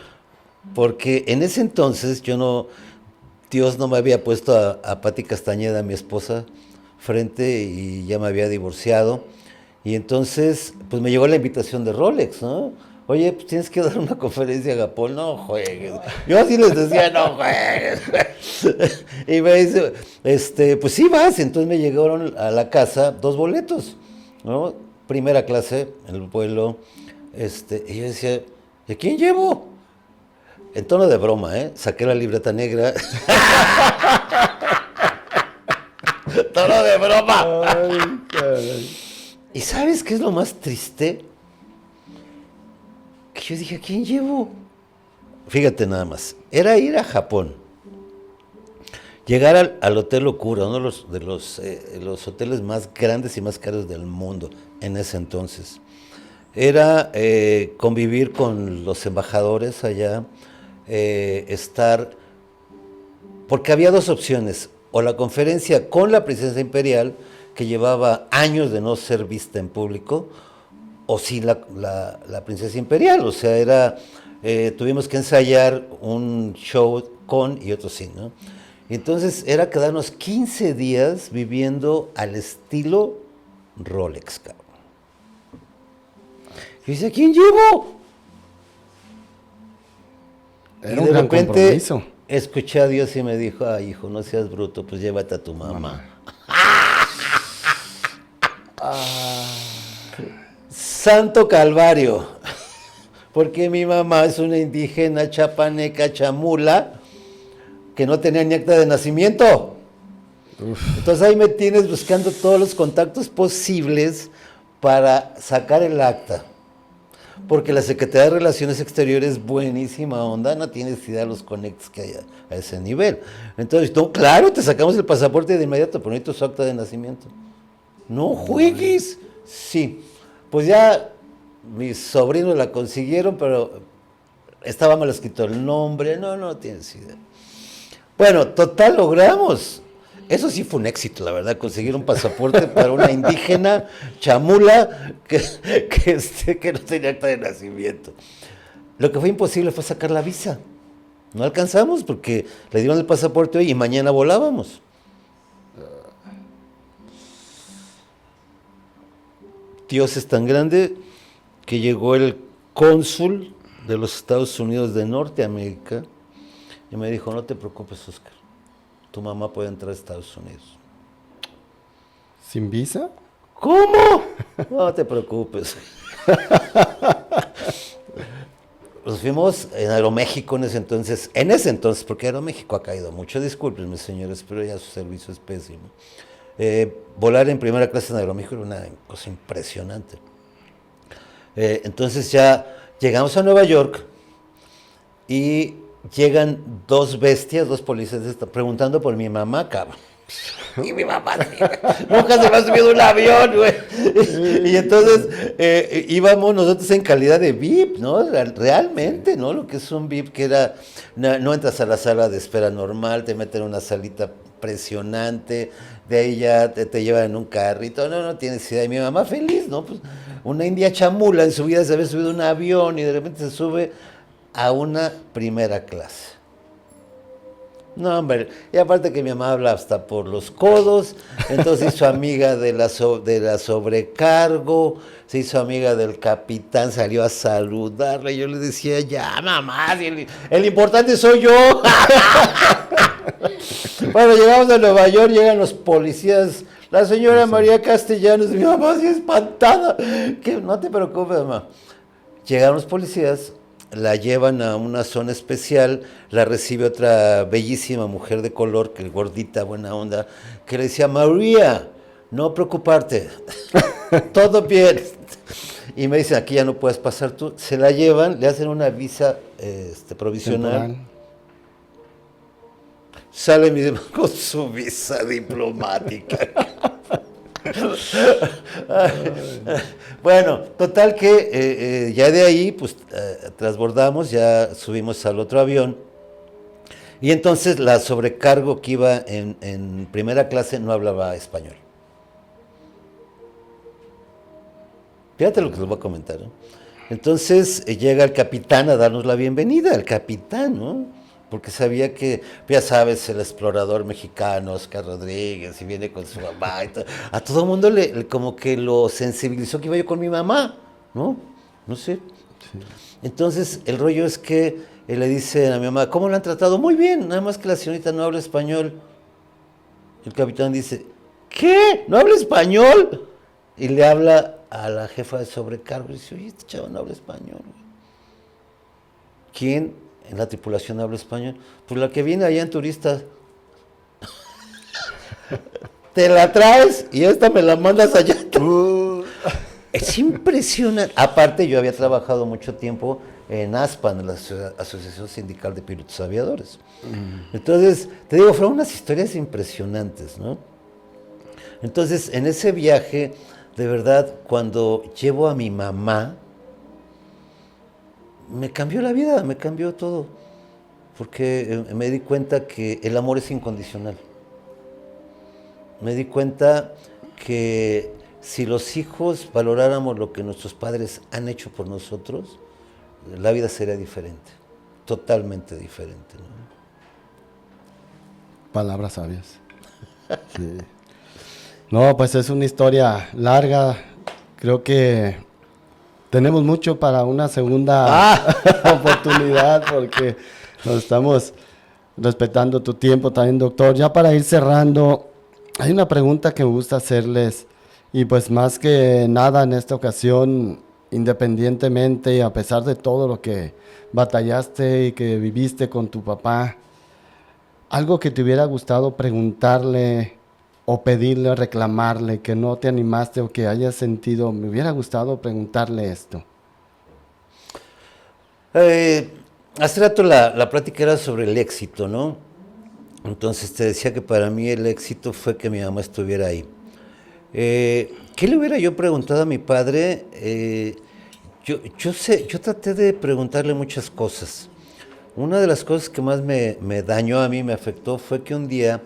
Porque en ese entonces Dios no me había puesto a Pati Castañeda, mi esposa, frente y ya me había divorciado. Y entonces, pues me llegó la invitación de Rolex, ¿no? Oye, pues tienes que dar una conferencia a Japón, no juegues. Yo así les decía, no juegues. Y me dice, pues sí vas. Entonces me llegaron a la casa 2 boletos, ¿no? Primera clase, en el vuelo. Y yo decía, ¿y quién llevo? En tono de broma, ¿eh? Saqué la libreta negra. Tono de broma. Ay, caray. ¿Y sabes qué es lo más triste? Que yo dije, ¿a quién llevo? Fíjate nada más. Era ir a Japón. Llegar al Hotel Okura, uno de los hoteles más grandes y más caros del mundo en ese entonces. Era convivir con los embajadores allá, estar... Porque había 2 opciones. O la conferencia con la princesa imperial, que llevaba años de no ser vista en público, o sí la princesa imperial. O sea, tuvimos que ensayar un show con y otro sin, ¿no? Entonces era quedarnos 15 días viviendo al estilo Rolex, cabrón. Y dice, ¿a quién llevo? Era un gran compromiso. Escuché a Dios y me dijo, ay, hijo, no seas bruto, pues llévate a tu mamá. Santo Calvario, porque mi mamá es una indígena chapaneca chamula que no tenía ni acta de nacimiento. Uf. Entonces ahí me tienes buscando todos los contactos posibles para sacar el acta. Porque la Secretaría de Relaciones Exteriores es buenísima onda, no tienes idea de los conectes que hay a ese nivel. Entonces, claro, te sacamos el pasaporte de inmediato, pero necesito su acta de nacimiento. No juegues. Sí. Pues ya mis sobrinos la consiguieron, pero estaba mal escrito el nombre. No tienes idea. Bueno, total, logramos. Eso sí fue un éxito, la verdad, conseguir un pasaporte para una indígena chamula que no tenía acta de nacimiento. Lo que fue imposible fue sacar la visa. No alcanzamos porque le dieron el pasaporte hoy y mañana volábamos. Dios es tan grande que llegó el cónsul de los Estados Unidos de Norteamérica y me dijo, no te preocupes, Oscar, tu mamá puede entrar a Estados Unidos. ¿Sin visa? ¿Cómo? No te preocupes. Nos fuimos en Aeroméxico en ese entonces, porque Aeroméxico ha caído mucho, discúlpenme señores, pero ya su servicio es pésimo. Volar en primera clase en Aeroméxico era una cosa impresionante. Entonces ya llegamos a Nueva York y llegan 2 bestias, 2 policías, preguntando por mi mamá, cabrón. Y mi mamá, nunca se me ha subido un avión, güey. Y entonces íbamos nosotros en calidad de VIP, ¿no? Realmente, ¿no? Lo que es un VIP, que era, no entras a la sala de espera normal, te meten en una salita impresionante, de ahí ya te llevan en un carrito, no tienes idea. Y mi mamá feliz, ¿no? Pues una india chamula en su vida se había subido a un avión y de repente se sube a una primera clase. No, hombre, y aparte que mi mamá habla hasta por los codos, entonces se hizo amiga de la sobrecargo, se hizo amiga del capitán, salió a saludarle, y yo le decía, ya mamá, si el importante soy yo. Bueno, llegamos a Nueva York, llegan los policías, la señora María Castellanos, mi mamá así espantada, que no te preocupes, mamá. Llegaron los policías, la llevan a una zona especial, la recibe otra bellísima mujer de color, que gordita, buena onda, que le decía, María, no preocuparte, todo bien. Y me dicen, aquí ya no puedes pasar tú. Se la llevan, le hacen una visa provisional. Temporal. Sale mi hermano con su visa diplomática. Bueno, total que ya de ahí, pues transbordamos, ya subimos al otro avión. Y entonces la sobrecargo que iba en primera clase no hablaba español. Fíjate lo que les voy a comentar, ¿no? Entonces llega el capitán a darnos la bienvenida, el capitán, ¿no? Porque sabía que, ya sabes, el explorador mexicano, Oscar Rodríguez, y viene con su mamá y todo. A todo el mundo como que lo sensibilizó que iba yo con mi mamá, ¿no? No sé. Sí. Entonces, el rollo es que él le dice a mi mamá, ¿cómo la han tratado? Muy bien, nada más que la señorita no habla español. El capitán dice, ¿qué? ¿No habla español? Y le habla a la jefa de sobrecargo y dice, oye, este chavo no habla español. ¿Quién en la tripulación habla español? Pues la que viene allá en turistas. Te la traes y esta me la mandas allá. Es impresionante. Aparte, yo había trabajado mucho tiempo en ASPAN, en la Asociación Sindical de Pilotos Aviadores. Entonces, te digo, fueron unas historias impresionantes, ¿no? Entonces, en ese viaje, de verdad, cuando llevo a mi mamá, me cambió la vida, me cambió todo, porque me di cuenta que el amor es incondicional. Me di cuenta que si los hijos valoráramos lo que nuestros padres han hecho por nosotros, la vida sería diferente, totalmente diferente, ¿no? Palabras sabias. Sí. No, pues es una historia larga, creo que tenemos mucho para una segunda oportunidad, porque nos estamos respetando tu tiempo también, doctor. Ya para ir cerrando, hay una pregunta que me gusta hacerles, y pues más que nada en esta ocasión, independientemente y a pesar de todo lo que batallaste y que viviste con tu papá, algo que te hubiera gustado preguntarle o pedirle o reclamarle, que no te animaste o que hayas sentido, me hubiera gustado preguntarle esto. Hace rato la plática era sobre el éxito, ¿no? Entonces te decía que para mí el éxito fue que mi mamá estuviera ahí. ¿Qué le hubiera yo preguntado a mi padre? Yo traté de preguntarle muchas cosas. Una de las cosas que más me dañó a mí, me afectó, fue que un día,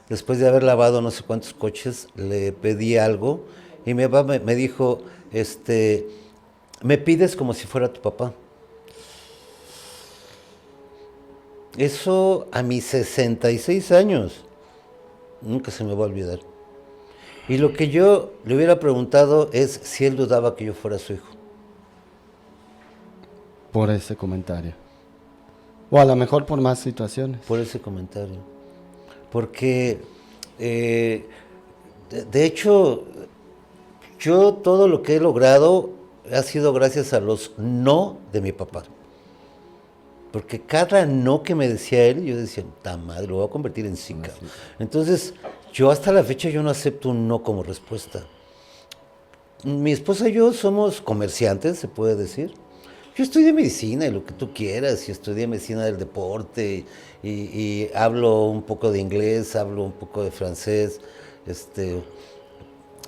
después de haber lavado no sé cuántos coches, le pedí algo y mi papá me dijo, me pides como si fuera tu papá. Eso a mis 66 años, nunca se me va a olvidar. Y lo que yo le hubiera preguntado es si él dudaba que yo fuera su hijo. Por ese comentario. O a lo mejor por más situaciones. Por ese comentario. Porque, de hecho, yo todo lo que he logrado ha sido gracias a los no de mi papá. Porque cada no que me decía él, yo decía, ta madre, lo voy a convertir en sí. Entonces, yo hasta la fecha yo no acepto un no como respuesta. Mi esposa y yo somos comerciantes, se puede decir. Yo estudié medicina y lo que tú quieras, y estudié medicina del deporte, y hablo un poco de inglés, hablo un poco de francés, este,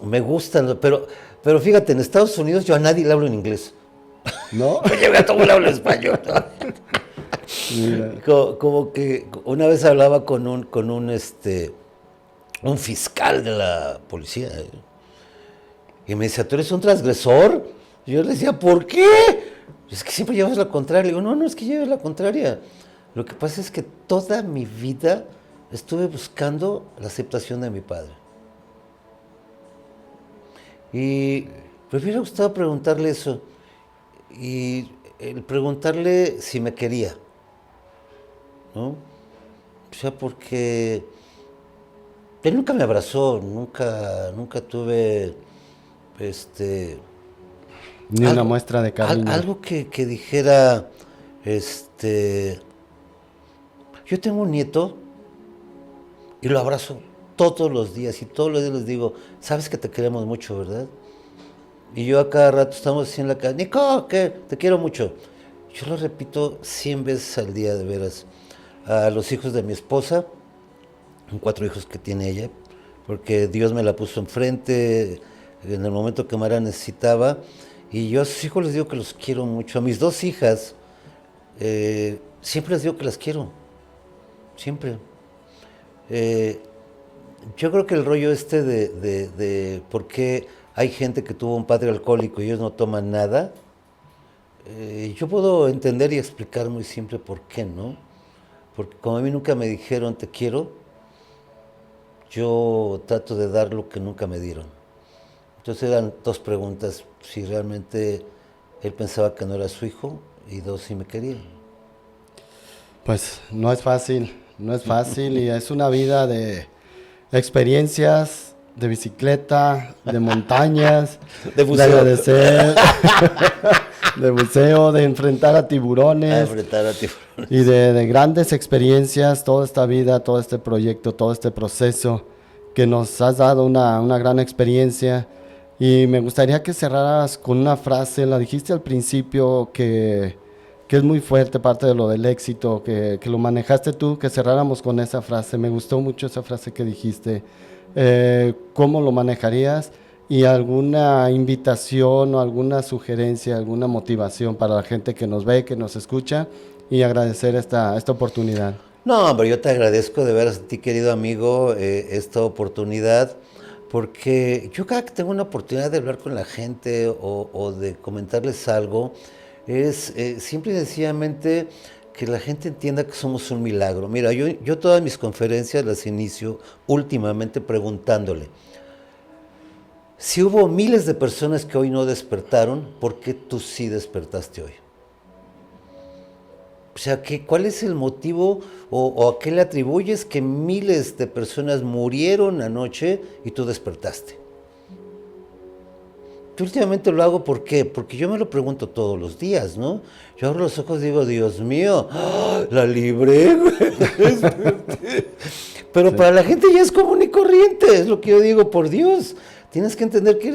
me gustan, pero fíjate, en Estados Unidos yo a nadie le hablo en inglés. ¿No? Oye, a todo le hablo español. Mira. Como que una vez hablaba un fiscal de la policía, y me decía, ¿tú eres un transgresor? Y yo le decía, ¿por qué? Es que siempre llevas la contraria. Le digo, no, no es que lleves la contraria. Lo que pasa es que toda mi vida estuve buscando la aceptación de mi padre. Y me hubiera gustado preguntarle eso. Y el preguntarle si me quería, ¿no? O sea, porque él nunca me abrazó, nunca tuve Ni una muestra de cariño. algo que dijera, yo tengo un nieto y lo abrazo todos los días y todos los días les digo, sabes que te queremos mucho, ¿verdad? Y yo a cada rato estamos así en la casa, Nico, ¿qué? Te quiero mucho. Yo lo repito 100 veces al día, de veras. A los hijos de mi esposa, 4 hijos que tiene ella, porque Dios me la puso enfrente en el momento que Mara necesitaba. Y yo a sus hijos les digo que los quiero mucho. A mis 2 hijas, siempre les digo que las quiero. Siempre. Yo creo que el rollo de por qué hay gente que tuvo un padre alcohólico y ellos no toman nada, yo puedo entender y explicar muy simple por qué, ¿no? Porque como a mí nunca me dijeron te quiero, yo trato de dar lo que nunca me dieron. Entonces eran 2 preguntas, si realmente él pensaba que no era su hijo, y 2, si me quería. Pues no es fácil y es una vida de experiencias, de bicicleta, de montañas, De buceo. de agradecer, de buceo, de enfrentar a tiburones Apretar a ti. y de grandes experiencias, toda esta vida, todo este proyecto, todo este proceso que nos has dado una gran experiencia. Y me gustaría que cerraras con una frase, la dijiste al principio que es muy fuerte, parte de lo del éxito, que lo manejaste tú, que cerráramos con esa frase. Me gustó mucho esa frase que dijiste. ¿Cómo lo manejarías? Y alguna invitación o alguna sugerencia, alguna motivación para la gente que nos ve, que nos escucha, y agradecer esta oportunidad. No, hombre, yo te agradezco de veras a ti, querido amigo, esta oportunidad, porque yo cada que tengo una oportunidad de hablar con la gente o de comentarles algo, es simple y sencillamente que la gente entienda que somos un milagro. Mira, yo todas mis conferencias las inicio últimamente preguntándole, si hubo miles de personas que hoy no despertaron, ¿por qué tú sí despertaste hoy? O sea, ¿cuál es el motivo o a qué le atribuyes que miles de personas murieron anoche y tú despertaste? Yo últimamente lo hago, ¿por qué? Porque yo me lo pregunto todos los días, ¿no? Yo abro los ojos y digo, Dios mío, ¡ah! La libré, güey. Pero sí, para la gente ya es común y corriente, es lo que yo digo, por Dios. Tienes que entender que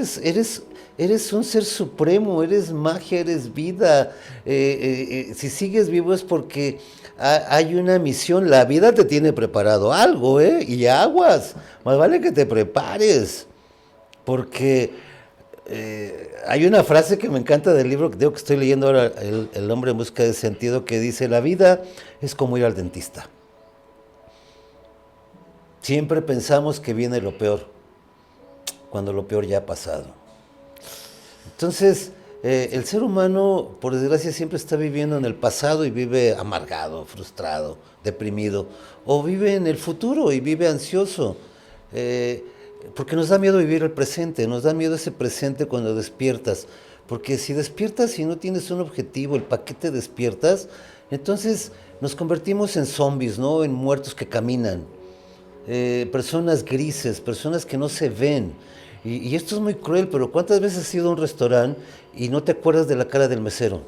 eres un ser supremo, eres magia, eres vida. Si sigues vivo es porque hay una misión, la vida te tiene preparado algo, y aguas, más vale que te prepares, porque hay una frase que me encanta del libro que digo que estoy leyendo ahora, El hombre en busca de sentido, que dice, la vida es como ir al dentista. Siempre pensamos que viene lo peor, cuando lo peor ya ha pasado. Entonces, el ser humano, por desgracia, siempre está viviendo en el pasado y vive amargado, frustrado, deprimido, o vive en el futuro y vive ansioso, porque nos da miedo vivir el presente, nos da miedo ese presente cuando despiertas, porque si despiertas y no tienes un objetivo, el para qué te despiertas, entonces nos convertimos en zombies, ¿no? En muertos que caminan, personas grises, personas que no se ven. Y esto es muy cruel, pero ¿cuántas veces has ido a un restaurante y no te acuerdas de la cara del mesero?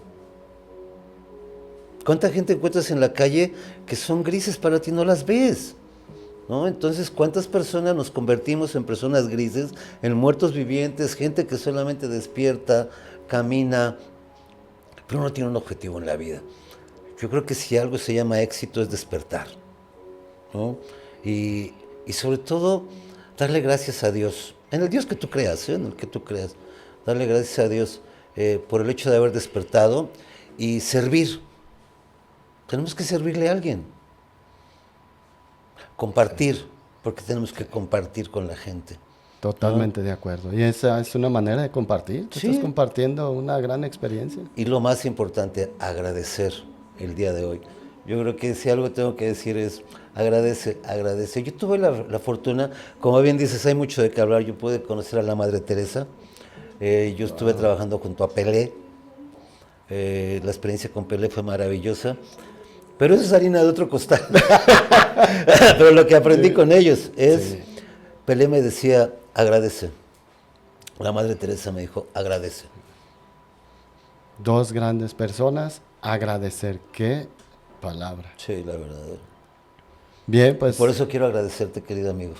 ¿Cuánta gente encuentras en la calle que son grises para ti, no las ves? ¿No? Entonces, ¿cuántas personas nos convertimos en personas grises, en muertos vivientes, gente que solamente despierta, camina, pero uno tiene un objetivo en la vida. Yo creo que si algo se llama éxito es despertar, ¿no? Y sobre todo, darle gracias a Dios, en el Dios que tú creas, en el que tú creas, darle gracias a Dios por el hecho de haber despertado y servir. Tenemos que servirle a alguien. Compartir, porque tenemos que compartir con la gente. Totalmente de acuerdo. Y esa es una manera de compartir. Tú estás compartiendo una gran experiencia. Y lo más importante, agradecer el día de hoy. Yo creo que si algo tengo que decir es agradece, agradece. Yo tuve la fortuna, como bien dices, hay mucho de qué hablar. Yo pude conocer a la Madre Teresa. Yo estuve trabajando junto a Pelé. La experiencia con Pelé fue maravillosa. Pero eso es harina de otro costal. Pero lo que aprendí con ellos es, Pelé me decía, agradece. La Madre Teresa me dijo, agradece. Dos grandes personas, agradecer. ¿Qué palabra? Sí, la verdad. Bien, pues... Por eso quiero agradecerte, querido amigo.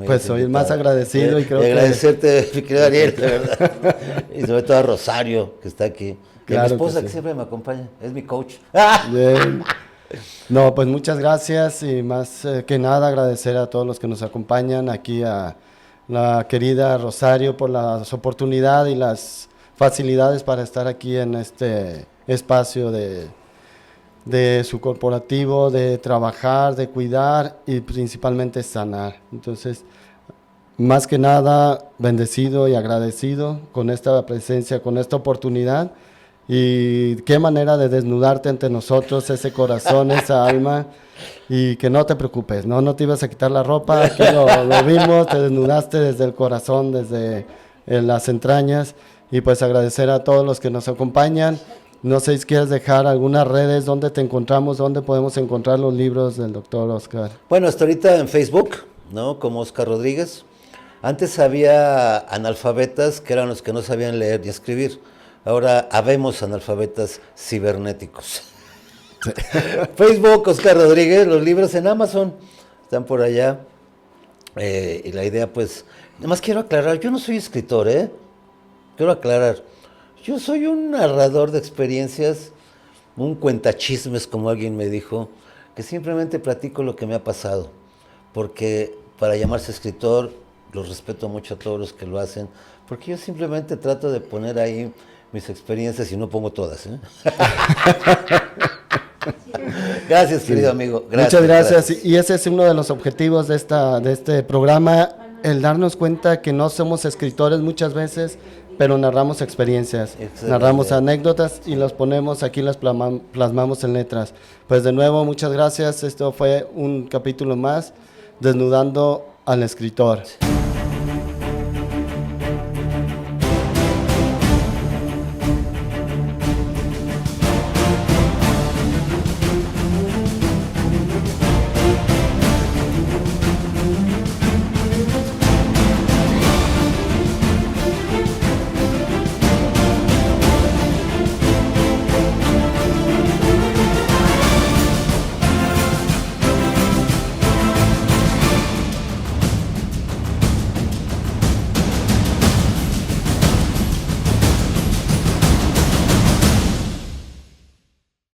Pues soy el más agradecido y creo que... agradecerte, mi querido Ariel, de verdad. Y sobre todo a Rosario, que está aquí. Claro, y a mi esposa, que que sí. siempre me acompaña, es mi coach. Bien. No, pues muchas gracias y más que nada agradecer a todos los que nos acompañan, aquí a la querida Rosario por las oportunidades y las facilidades para estar aquí en este espacio de su corporativo, de trabajar, de cuidar y principalmente sanar. Entonces, más que nada, bendecido y agradecido con esta presencia, con esta oportunidad. Y qué manera de desnudarte ante nosotros, ese corazón, esa alma, y que no te preocupes, no te ibas a quitar la ropa, aquí lo vimos, te desnudaste desde el corazón, desde las entrañas, y pues agradecer a todos los que nos acompañan. No sé si quieres dejar algunas redes, dónde te encontramos, dónde podemos encontrar los libros del doctor Oscar. Bueno, hasta ahorita en Facebook, ¿no? Como Oscar Rodríguez. Antes había analfabetas, que eran los que no sabían leer ni escribir. Ahora habemos analfabetas cibernéticos. Facebook, Oscar Rodríguez, los libros en Amazon están por allá. Y la idea, pues, nada más quiero aclarar, yo no soy escritor, quiero aclarar. Yo soy un narrador de experiencias, un cuentachismes, como alguien me dijo, que simplemente platico lo que me ha pasado. Porque para llamarse escritor, los respeto mucho a todos los que lo hacen, porque yo simplemente trato de poner ahí mis experiencias y no pongo todas. Gracias, querido amigo. Gracias, muchas gracias. Y ese es uno de los objetivos de este programa, el darnos cuenta que no somos escritores muchas veces, pero narramos experiencias, narramos anécdotas y las ponemos aquí, las plasmamos en letras. Pues de nuevo, muchas gracias. Esto fue un capítulo más, Desnudando al Escritor.